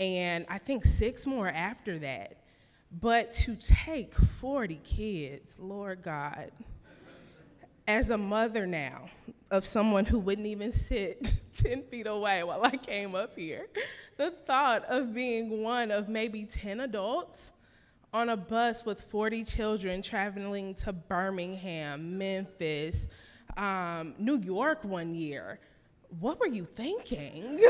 and I think 6 more after that. But to take 40 kids, Lord God, as a mother now of someone who wouldn't even sit 10 feet away while I came up here, the thought of being one of maybe 10 adults on a bus with 40 children traveling to Birmingham, Memphis, New York one year, what were you thinking?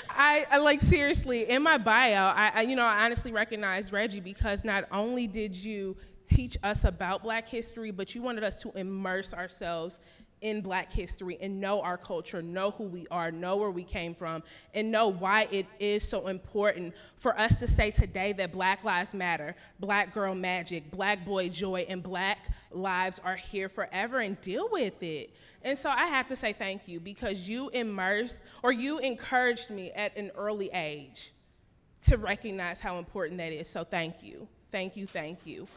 I like, seriously, in my bio, I honestly recognize Reggie because not only did you teach us about Black history, but you wanted us to immerse ourselves in Black history and know our culture, know who we are, know where we came from, and know why it is so important for us to say today that Black lives matter, Black girl magic, Black boy joy, and Black lives are here forever, and deal with it. And so I have to say thank you because you encouraged me at an early age to recognize how important that is. So thank you, thank you, thank you.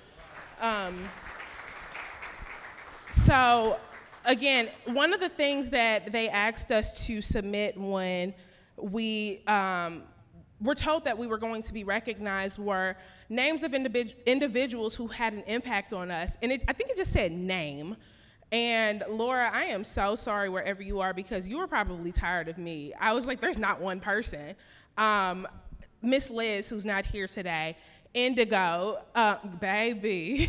So again, one of the things that they asked us to submit when we were told that we were going to be recognized were names of individuals who had an impact on us. And I think it just said name. And Laura, I am so sorry wherever you are because you were probably tired of me. I was like, there's not one person. Miss Liz, who's not here today, Indigo, baby.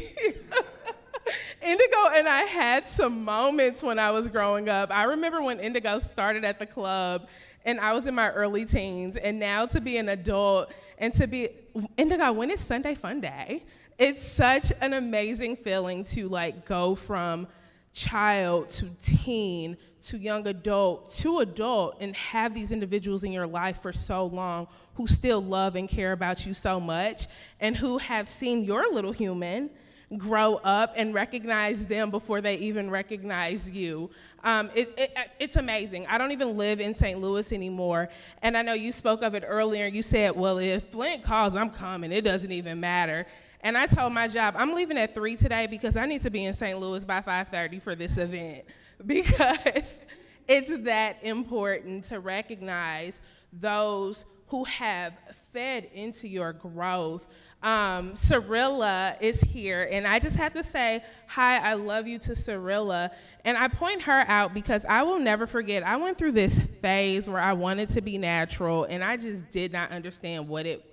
Indigo and I had some moments when I was growing up. I remember when Indigo started at the club and I was in my early teens, and now to be an adult and to be, Indigo, when is Sunday Fun Day? It's such an amazing feeling to like go from child to teen to young adult to adult and have these individuals in your life for so long who still love and care about you so much and who have seen your little human grow up and recognize them before they even recognize you. It's amazing. I don't even live in St. Louis anymore, and I know you spoke of it earlier. You said, well, if Flint calls, I'm coming. It doesn't even matter. And I told my job, I'm leaving at 3 today because I need to be in St. Louis by 5:30 for this event because it's that important to recognize those who have fed into your growth. Cirilla is here, and I just have to say, hi, I love you to Cirilla. And I point her out because I will never forget, I went through this phase where I wanted to be natural, and I just did not understand what it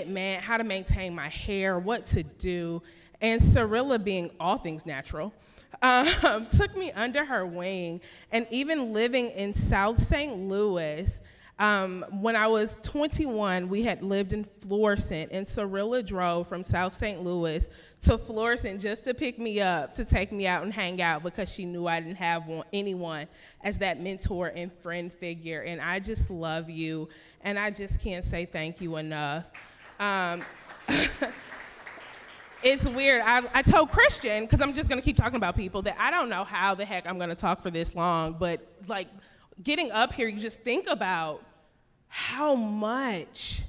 meant, how to maintain my hair, what to do. And Cirilla, being all things natural, took me under her wing. And even living in South St. Louis, when I was 21, we had lived in Florissant, and Cirilla drove from South St. Louis to Florissant just to pick me up, to take me out and hang out because she knew I didn't have anyone as that mentor and friend figure. And I just love you, and I just can't say thank you enough. It's weird. I told Christian, because I'm just going to keep talking about people, that I don't know how the heck I'm going to talk for this long, but like, getting up here, you just think about how much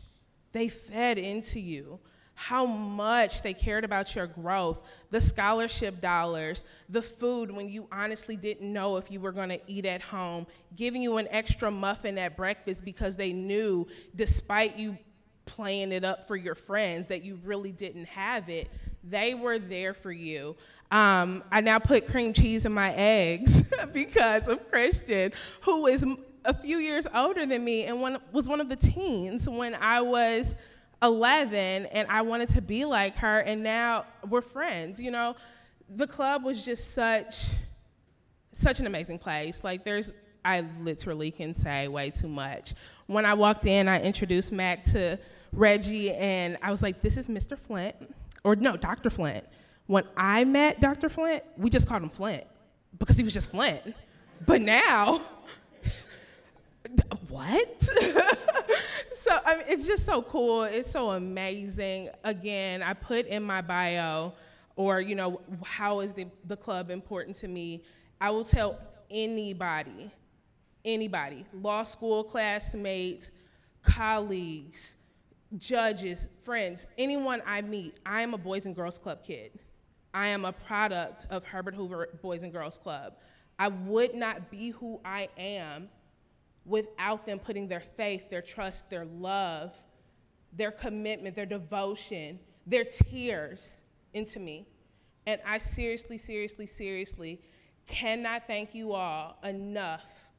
they fed into you, how much they cared about your growth, the scholarship dollars, the food when you honestly didn't know if you were going to eat at home, giving you an extra muffin at breakfast because they knew, despite you playing it up for your friends, that you really didn't have it. They were there for you. I now put cream cheese in my eggs because of Christian, who is a few years older than me and was one of the teens when I was 11, and I wanted to be like her, and now we're friends. You know, the club was just such an amazing place. Like, I literally can say way too much. When I walked in, I introduced Mac to Reggie, and I was like, this is Mr. Flint, or no, Dr. Flint. When I met Dr. Flint, we just called him Flint because he was just Flint. But now, what? So I mean, it's just so cool. It's so amazing. Again, I put in my bio, or how is the club important to me? I will tell anybody, law school classmates, colleagues, judges, friends, anyone I meet, I am a Boys and Girls Club kid. I am a product of Herbert Hoover Boys and Girls Club. I would not be who I am without them putting their faith, their trust, their love, their commitment, their devotion, their tears into me. And I seriously, seriously, seriously cannot thank you all enough,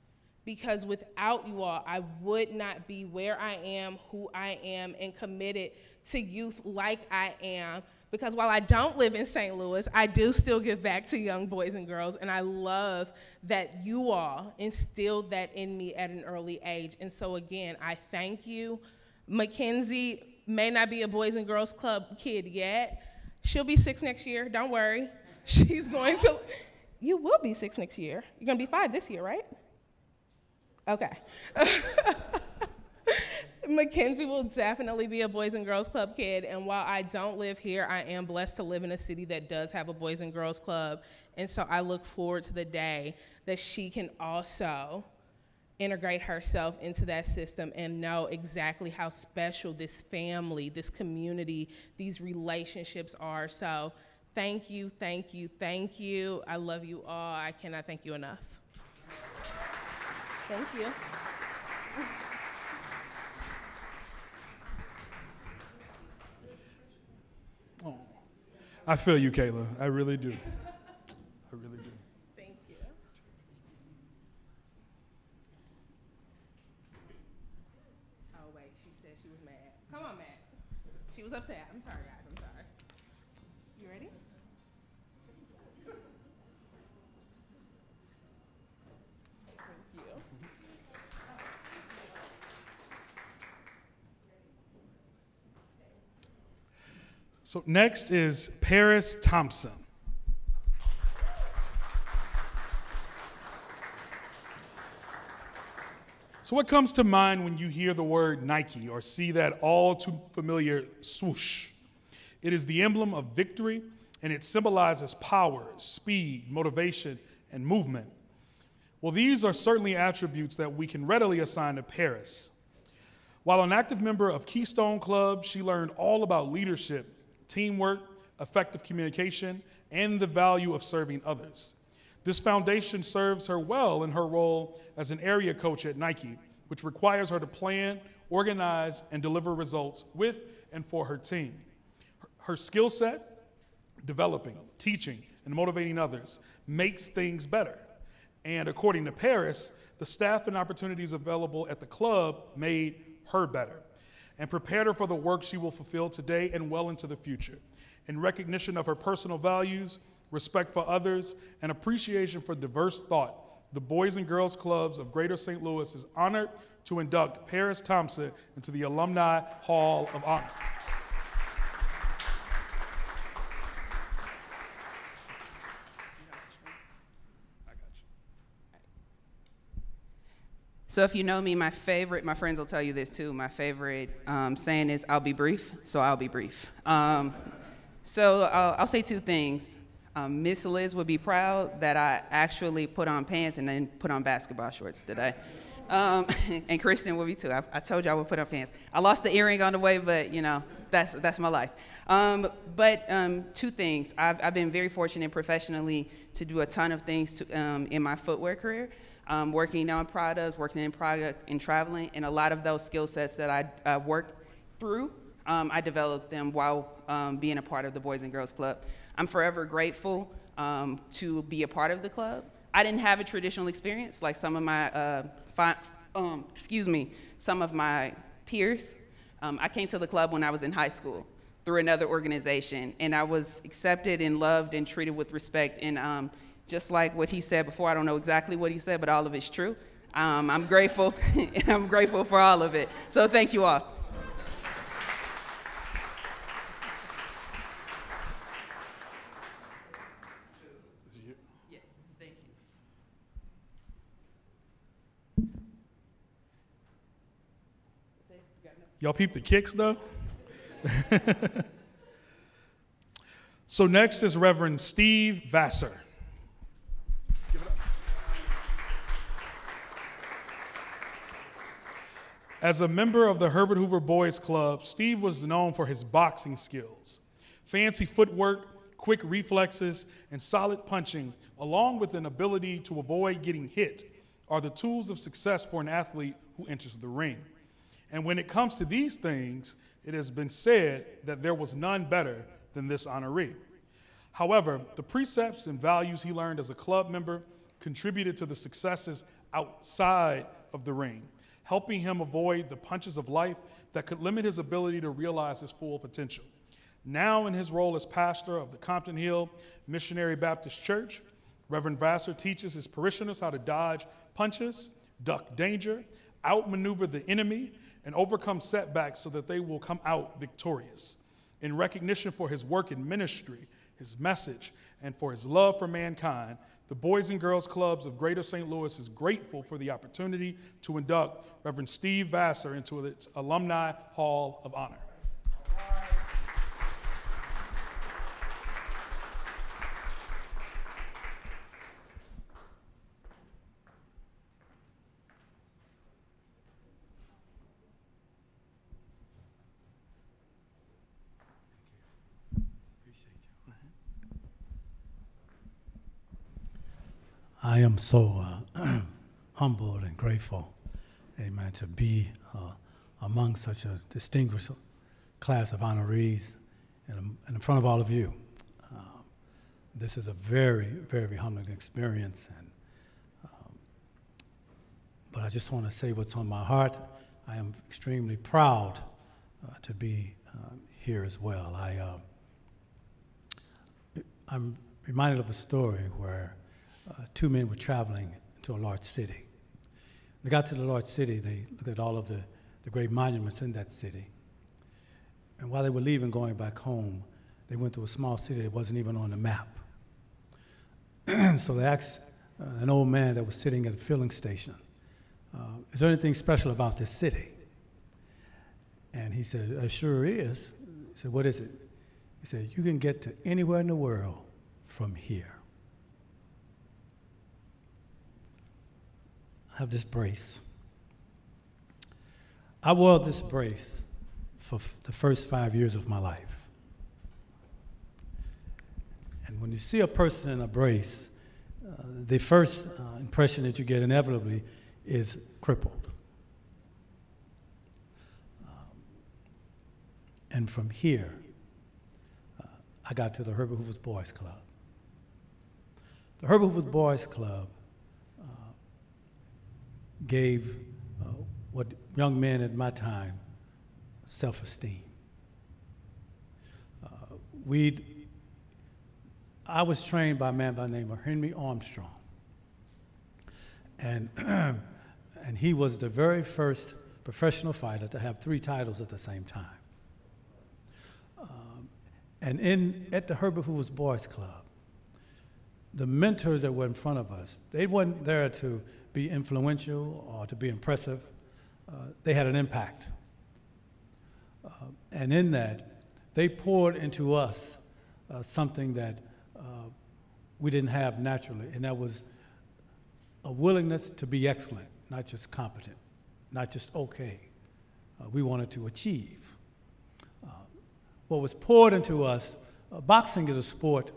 because without you all, I would not be where I am, who I am, and committed to youth like I am. Because while I don't live in St. Louis, I do still give back to young boys and girls, and I love that you all instilled that in me at an early age. And so again, I thank you. Mackenzie may not be a Boys and Girls Club kid yet. She'll be 6 next year, don't worry. She's going to, you will be 6 next year. You're gonna be 5 this year, right? Okay. Mackenzie will definitely be a Boys and Girls Club kid, and while I don't live here, I am blessed to live in a city that does have a Boys and Girls Club, and so I look forward to the day that she can also integrate herself into that system and know exactly how special this family, this community, these relationships are. So thank you, thank you, thank you. I love you all. I cannot thank you enough. Thank you. Oh, I feel you, Kayla. I really do. I really do. Thank you. Oh, wait, she said she was mad. Come on, Matt. She was upset. I'm sorry, guys. I'm sorry. You ready? Thank you. So next is Paris Thompson. So what comes to mind when you hear the word Nike or see that all too familiar swoosh? It is the emblem of victory, and it symbolizes power, speed, motivation, and movement. Well, these are certainly attributes that we can readily assign to Paris. While an active member of Keystone Club, she learned all about leadership, teamwork, effective communication, and the value of serving others. This foundation serves her well in her role as an area coach at Nike, which requires her to plan, organize, and deliver results with and for her team. Her skill set, developing, teaching, and motivating others, makes things better. And according to Paris, the staff and opportunities available at the club made her better and prepared her for the work she will fulfill today and well into the future. In recognition of her personal values, respect for others, and appreciation for diverse thought, the Boys and Girls Clubs of Greater St. Louis is honored to induct Paris Thompson into the Alumni Hall of Honor. So if you know me, my friends will tell you this too, my favorite saying is, I'll be brief, so I'll be brief. So I'll say 2 things. Miss Liz would be proud that I actually put on pants and then put on basketball shorts today. And Kristen will be too. I told you I would put on pants. I lost the earring on the way, but that's my life. But 2 things. I've been very fortunate professionally to do a ton of things in my footwear career. Working on products, working in product, and traveling, and a lot of those skill sets that I worked through, I developed them while being a part of the Boys and Girls Club. I'm forever grateful to be a part of the club. I didn't have a traditional experience like some of my, some of my peers. I came to the club when I was in high school through another organization, and I was accepted and loved and treated with respect. And just like what he said before, I don't know exactly what he said, but all of it's true. I'm grateful, and I'm grateful for all of it. So thank you all. Y'all peep the kicks, though? So next is Reverend Steve Vasser. Let's give it up. As a member of the Herbert Hoover Boys Club, Steve was known for his boxing skills. Fancy footwork, quick reflexes, and solid punching, along with an ability to avoid getting hit, are the tools of success for an athlete who enters the ring. And when it comes to these things, it has been said that there was none better than this honoree. However, the precepts and values he learned as a club member contributed to the successes outside of the ring, helping him avoid the punches of life that could limit his ability to realize his full potential. Now in his role as pastor of the Compton Hill Missionary Baptist Church, Reverend Vasser teaches his parishioners how to dodge punches, duck danger, outmaneuver the enemy, and overcome setbacks so that they will come out victorious. In recognition for his work in ministry, his message, and for his love for mankind, the Boys and Girls Clubs of Greater St. Louis is grateful for the opportunity to induct Reverend Steve Vasser into its Alumni Hall of Honor. I am so humbled and grateful, amen, to be among such a distinguished class of honorees and in front of all of you. This is a very, very humbling experience, and but I just want to say what's on my heart. I am extremely proud to be here as well. I'm reminded of a story where two men were traveling to a large city. When they got to the large city, they looked at all of the great monuments in that city. And while they were leaving, going back home, they went to a small city that wasn't even on the map. So they asked an old man that was sitting at a filling station, is there anything special about this city? And he said, it sure is. He said, what is it? He said, you can get to anywhere in the world from here. I have this brace. I wore this brace for the first 5 years of my life. And when you see a person in a brace, the first impression that you get inevitably is crippled. And from here, I got to the Herbert Hoover Boys Club. The Herbert Hoover Boys Club gave what young men at my time self-esteem. I was trained by a man by the name of Henry Armstrong, and he was the very first professional fighter to have 3 titles at the same time. And at the Herbert Hoover Boys Club, the mentors that were in front of us, they weren't there to be influential or to be impressive. They had an impact. And in that, they poured into us something that we didn't have naturally, and that was a willingness to be excellent, not just competent, not just okay. We wanted to achieve. What was poured into us, boxing is a sport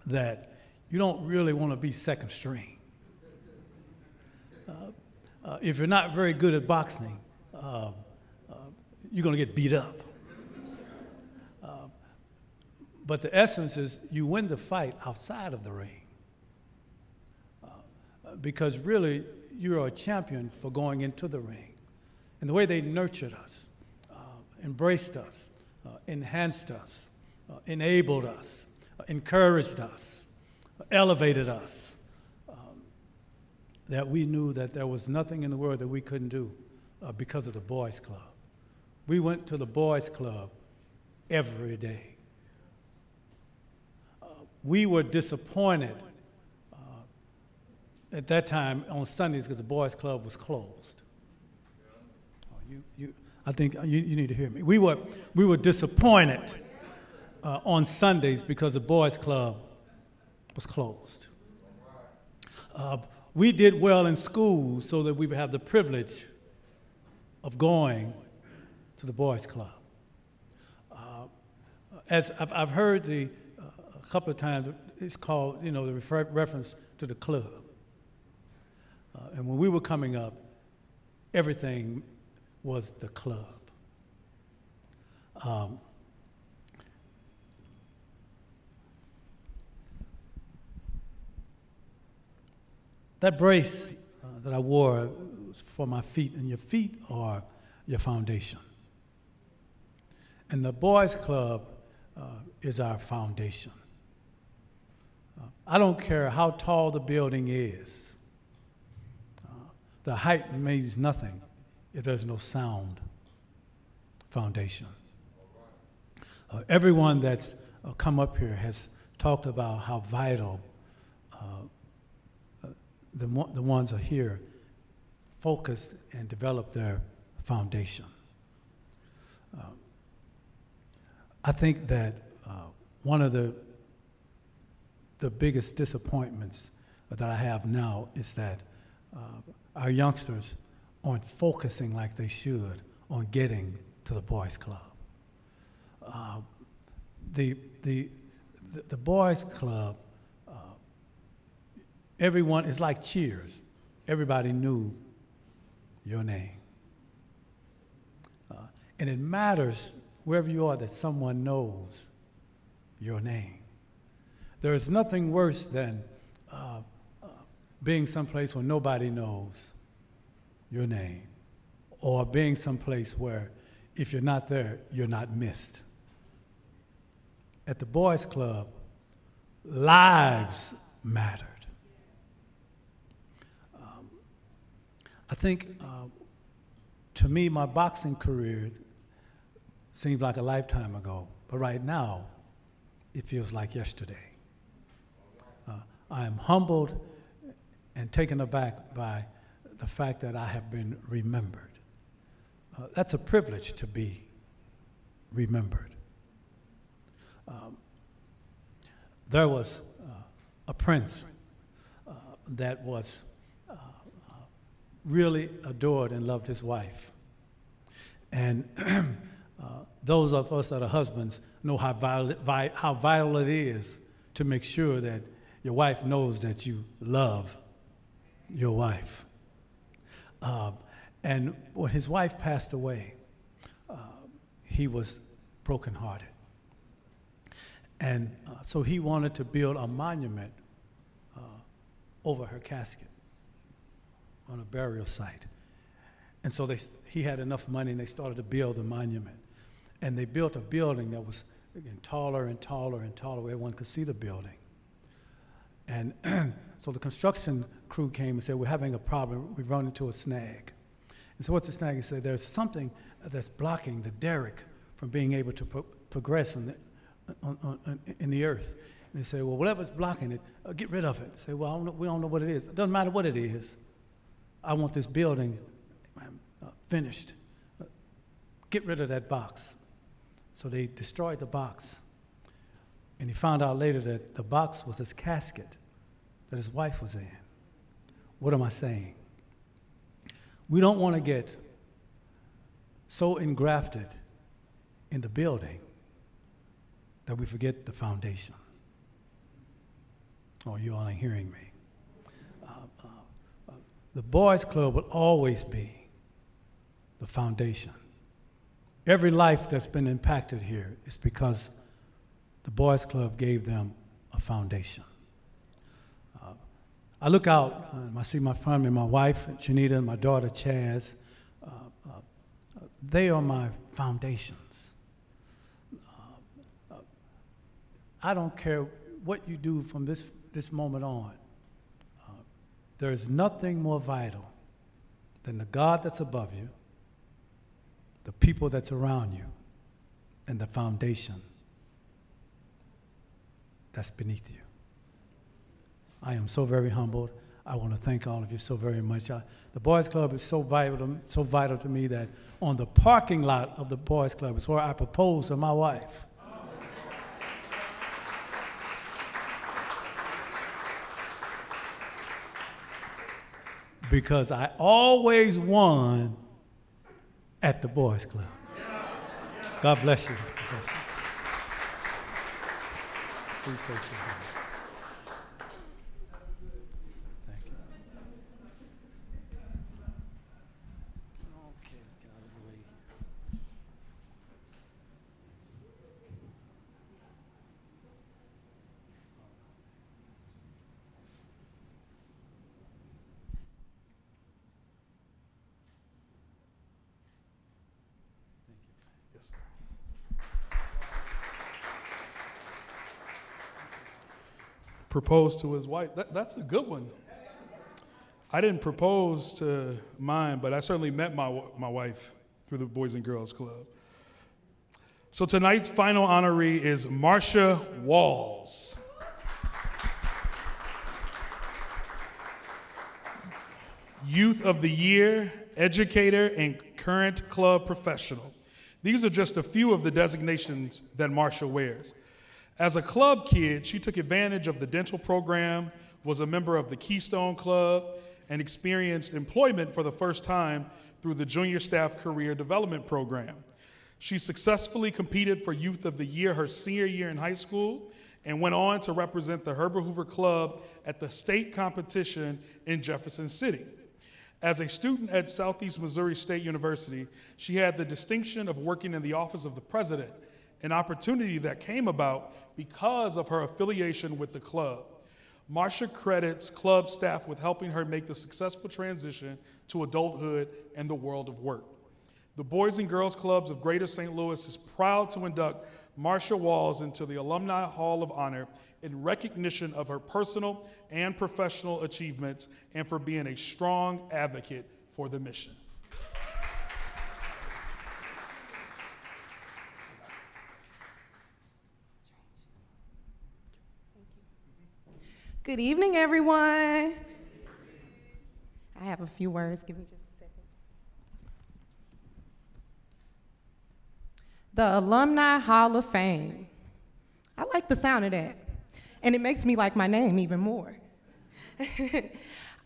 that you don't really want to be second string. If you're not very good at boxing, you're going to get beat up. But the essence is you win the fight outside of the ring. Because really, you're a champion for going into the ring. And the way they nurtured us, embraced us, enhanced us, enabled us, encouraged us, elevated us, that we knew that there was nothing in the world that we couldn't do because of the Boys Club. We went to the Boys Club every day. We were disappointed at that time on Sundays because the Boys Club was closed. I think you need to hear me. We were disappointed on Sundays because the boys' club was closed. We did well in school so that we would have the privilege of going to the boys' club. As I've heard a couple of times, it's called, the reference to the club. And when we were coming up, everything was the club. That brace that I wore was for my feet, and your feet are your foundation. And the boys' club is our foundation. I don't care how tall the building is. The height means nothing if there's no sound foundation. Everyone that's come up here has talked about how vital the ones are here focused and develop their foundation. I think that one of the biggest disappointments that I have now is that our youngsters aren't focusing like they should on getting to the boys' club. The boys' club, everyone is like Cheers. Everybody knew your name. And it matters wherever you are that someone knows your name. There is nothing worse than being someplace where nobody knows your name, or being someplace where if you're not there, you're not missed. At the boys' club, lives mattered. I think, to me, my boxing career seems like a lifetime ago, but right now, it feels like yesterday. I am humbled and taken aback by the fact that I have been remembered. That's a privilege to be remembered. There was a prince that was really adored and loved his wife. And those of us that are husbands know how vital it is to make sure that your wife knows that you love your wife. And when his wife passed away, he was brokenhearted. And so he wanted to build a monument over her casket on a burial site. And so he had enough money, and they started to build the monument. And they built a building that was getting taller and taller and taller where everyone could see the building. And so the construction crew came and said, we're having a problem. We've run into a snag. And so what's the snag? He said, there's something that's blocking the derrick from being able to progress in the earth. And they say, well, whatever's blocking it, get rid of it. They say, well, we don't know what it is. It doesn't matter what it is. I want this building finished. Get rid of that box. So they destroyed the box. And he found out later that the box was his casket that his wife was in. What am I saying? We don't want to get so engrafted in the building that we forget the foundation. Oh, you all ain't hearing me. The boys' club will always be the foundation. Every life that's been impacted here is because the boys' club gave them a foundation. I look out and I see my family, my wife, Shanita, and my daughter, Chaz. They are my foundations. I don't care what you do from this moment on. There is nothing more vital than the God that's above you, the people that's around you, and the foundation that's beneath you. I am so very humbled. I want to thank all of you so very much. The Boys Club is so vital to me that on the parking lot of the Boys Club is where I proposed to my wife. Because I always won at the Boys Club. God bless you. God bless you. Appreciate you. Thank you. Okay, get out of the way. Yes. Proposed to his wife. That's a good one. I didn't propose to mine, but I certainly met my wife through the Boys and Girls Club. So tonight's final honoree is Marcia Walls. Youth of the Year, Educator, and Current Club Professional. These are just a few of the designations that Marcia wears. As a club kid, she took advantage of the dental program, was a member of the Keystone Club, and experienced employment for the first time through the Junior Staff Career Development Program. She successfully competed for Youth of the Year her senior year in high school and went on to represent the Herbert Hoover Club at the state competition in Jefferson City. As a student at Southeast Missouri State University, she had the distinction of working in the office of the president, an opportunity that came about because of her affiliation with the club. Marcia credits club staff with helping her make the successful transition to adulthood and the world of work. The Boys and Girls Clubs of Greater St. Louis is proud to induct Marcia Walls into the Alumni Hall of Honor in recognition of her personal and professional achievements and for being a strong advocate for the mission. Good evening, everyone. I have a few words. Give me just a second. The Alumni Hall of Fame. I like the sound of that, and it makes me like my name even more.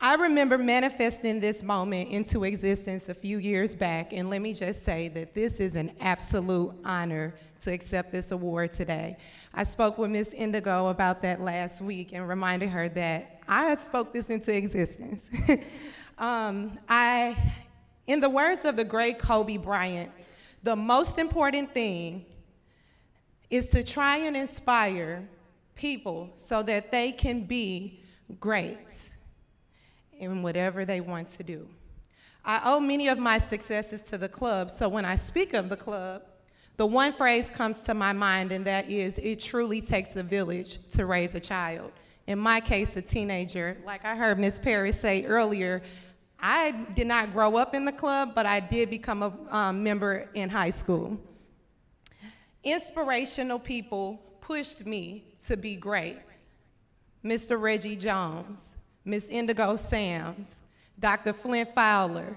I remember manifesting this moment into existence a few years back, and let me just say that this is an absolute honor to accept this award today. I spoke with Miss Indigo about that last week and reminded her that I spoke this into existence. In the words of the great Kobe Bryant, the most important thing is to try and inspire people so that they can be great in whatever they want to do. I owe many of my successes to the club, so when I speak of the club, the one phrase comes to my mind, and that is, it truly takes a village to raise a child. In my case, a teenager. Like I heard Ms. Perry say earlier, I did not grow up in the club, but I did become a member in high school. Inspirational people pushed me to be great. Mr. Reggie Jones, Miss Indigo Sams, Dr. Flynn Fowler,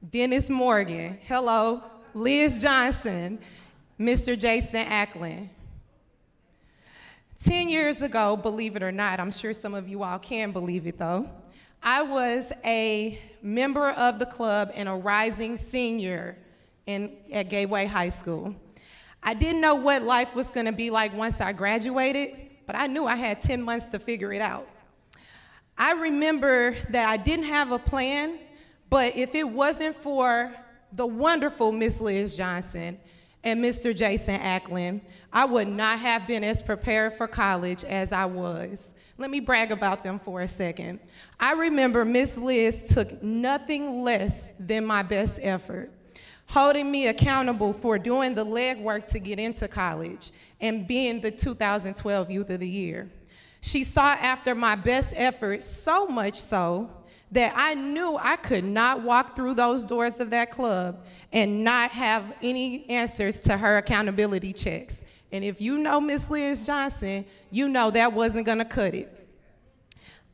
Dennis Morgan, hello, Liz Johnson, Mr. Jason Ackland. 10 years ago, believe it or not, I'm sure some of you all can believe it though, I was a member of the club and a rising senior at Gateway High School. I didn't know what life was gonna be like once I graduated, but I knew I had 10 months to figure it out. I remember that I didn't have a plan, but if it wasn't for the wonderful Miss Liz Johnson and Mr. Jason Ackland, I would not have been as prepared for college as I was. Let me brag about them for a second. I remember Miss Liz took nothing less than my best effort, holding me accountable for doing the legwork to get into college and being the 2012 Youth of the Year. She sought after my best effort so much so that I knew I could not walk through those doors of that club and not have any answers to her accountability checks. And if you know Miss Liz Johnson, you know that wasn't gonna cut it.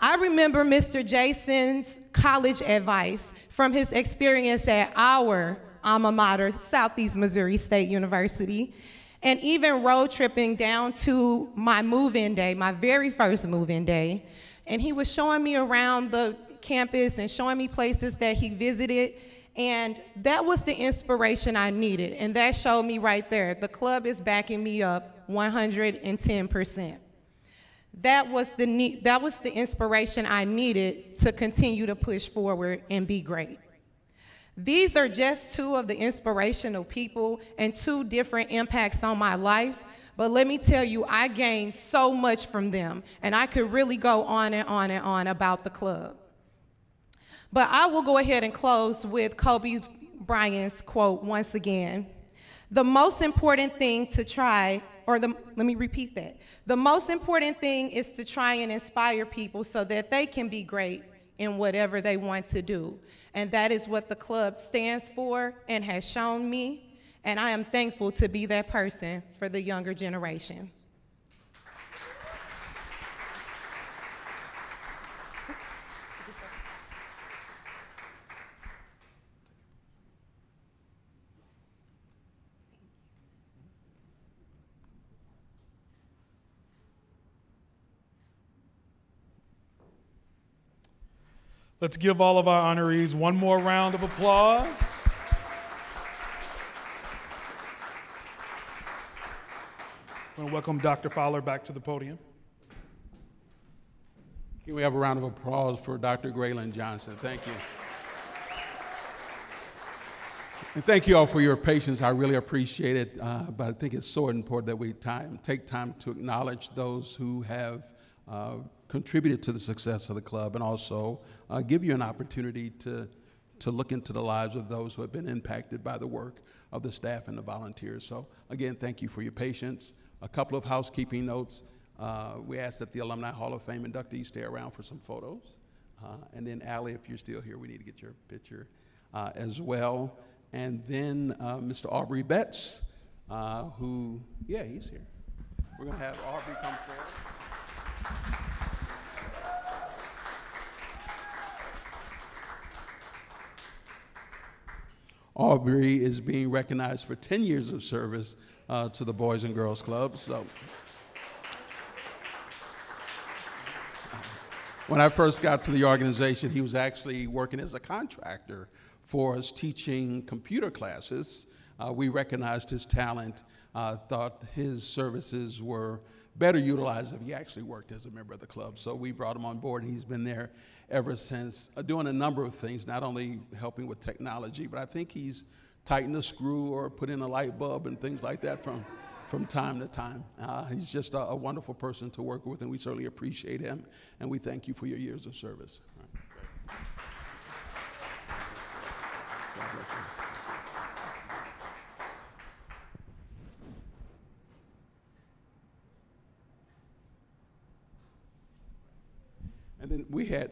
I remember Mr. Jason's college advice from his experience at our alma mater, Southeast Missouri State University, and even road tripping down to my move-in day, my very first move-in day. And he was showing me around the campus and showing me places that he visited, and that was the inspiration I needed. And that showed me right there, the club is backing me up 110%. That was the inspiration I needed to continue to push forward and be great. These are just two of the inspirational people and two different impacts on my life, but let me tell you, I gained so much from them, and I could really go on and on and on about the club. But I will go ahead and close with Kobe Bryant's quote once again. The most important thing to try, let me repeat that. The most important thing is to try and inspire people so that they can be great in whatever they want to do. And that is what the club stands for and has shown me. And I am thankful to be that person for the younger generation. Let's give all of our honorees one more round of applause. I want to welcome Dr. Fowler back to the podium. Can we have a round of applause for Dr. Rayna Johnson? Thank you. And thank you all for your patience. I really appreciate it, but I think it's so important that we take time to acknowledge those who have contributed to the success of the club, and also give you an opportunity to look into the lives of those who have been impacted by the work of the staff and the volunteers. So again, thank you for your patience. A couple of housekeeping notes. We ask that the Alumni Hall of Fame inductees stay around for some photos. And then Allie, if you're still here, we need to get your picture as well. And then Mr. Aubrey Betts, who, yeah, he's here. We're gonna have Aubrey come forward. Aubrey is being recognized for 10 years of service to the Boys and Girls Club. So when I first got to the organization, he was actually working as a contractor for us, teaching computer classes. We recognized his talent, thought his services were better utilized if he actually worked as a member of the club. So we brought him on board, and he's been there ever since, doing a number of things, not only helping with technology, but I think he's tightened a screw or put in a light bulb and things like that from time to time. He's just a wonderful person to work with, and we certainly appreciate him, and we thank you for your years of service. And then we had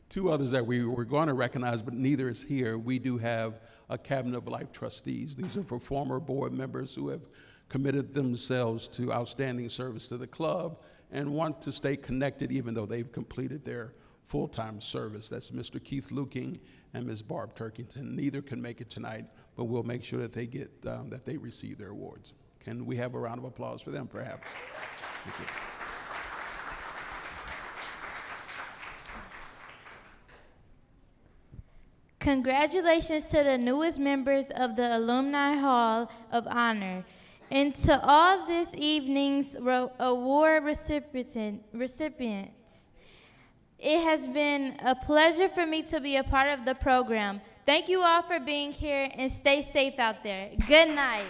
two others that we were going to recognize, but neither is here. We do have a Cabinet of Life trustees. These are for former board members who have committed themselves to outstanding service to the club and want to stay connected even though they've completed their full-time service. That's Mr. Keith Luking and Ms. Barb Turkington. Neither can make it tonight, but we'll make sure that they get that they receive their awards. Can we have a round of applause for them, perhaps? Thank you. Congratulations to the newest members of the Alumni Hall of Honor, and to all this evening's award recipients. It has been a pleasure for me to be a part of the program. Thank you all for being here, and stay safe out there. Good night.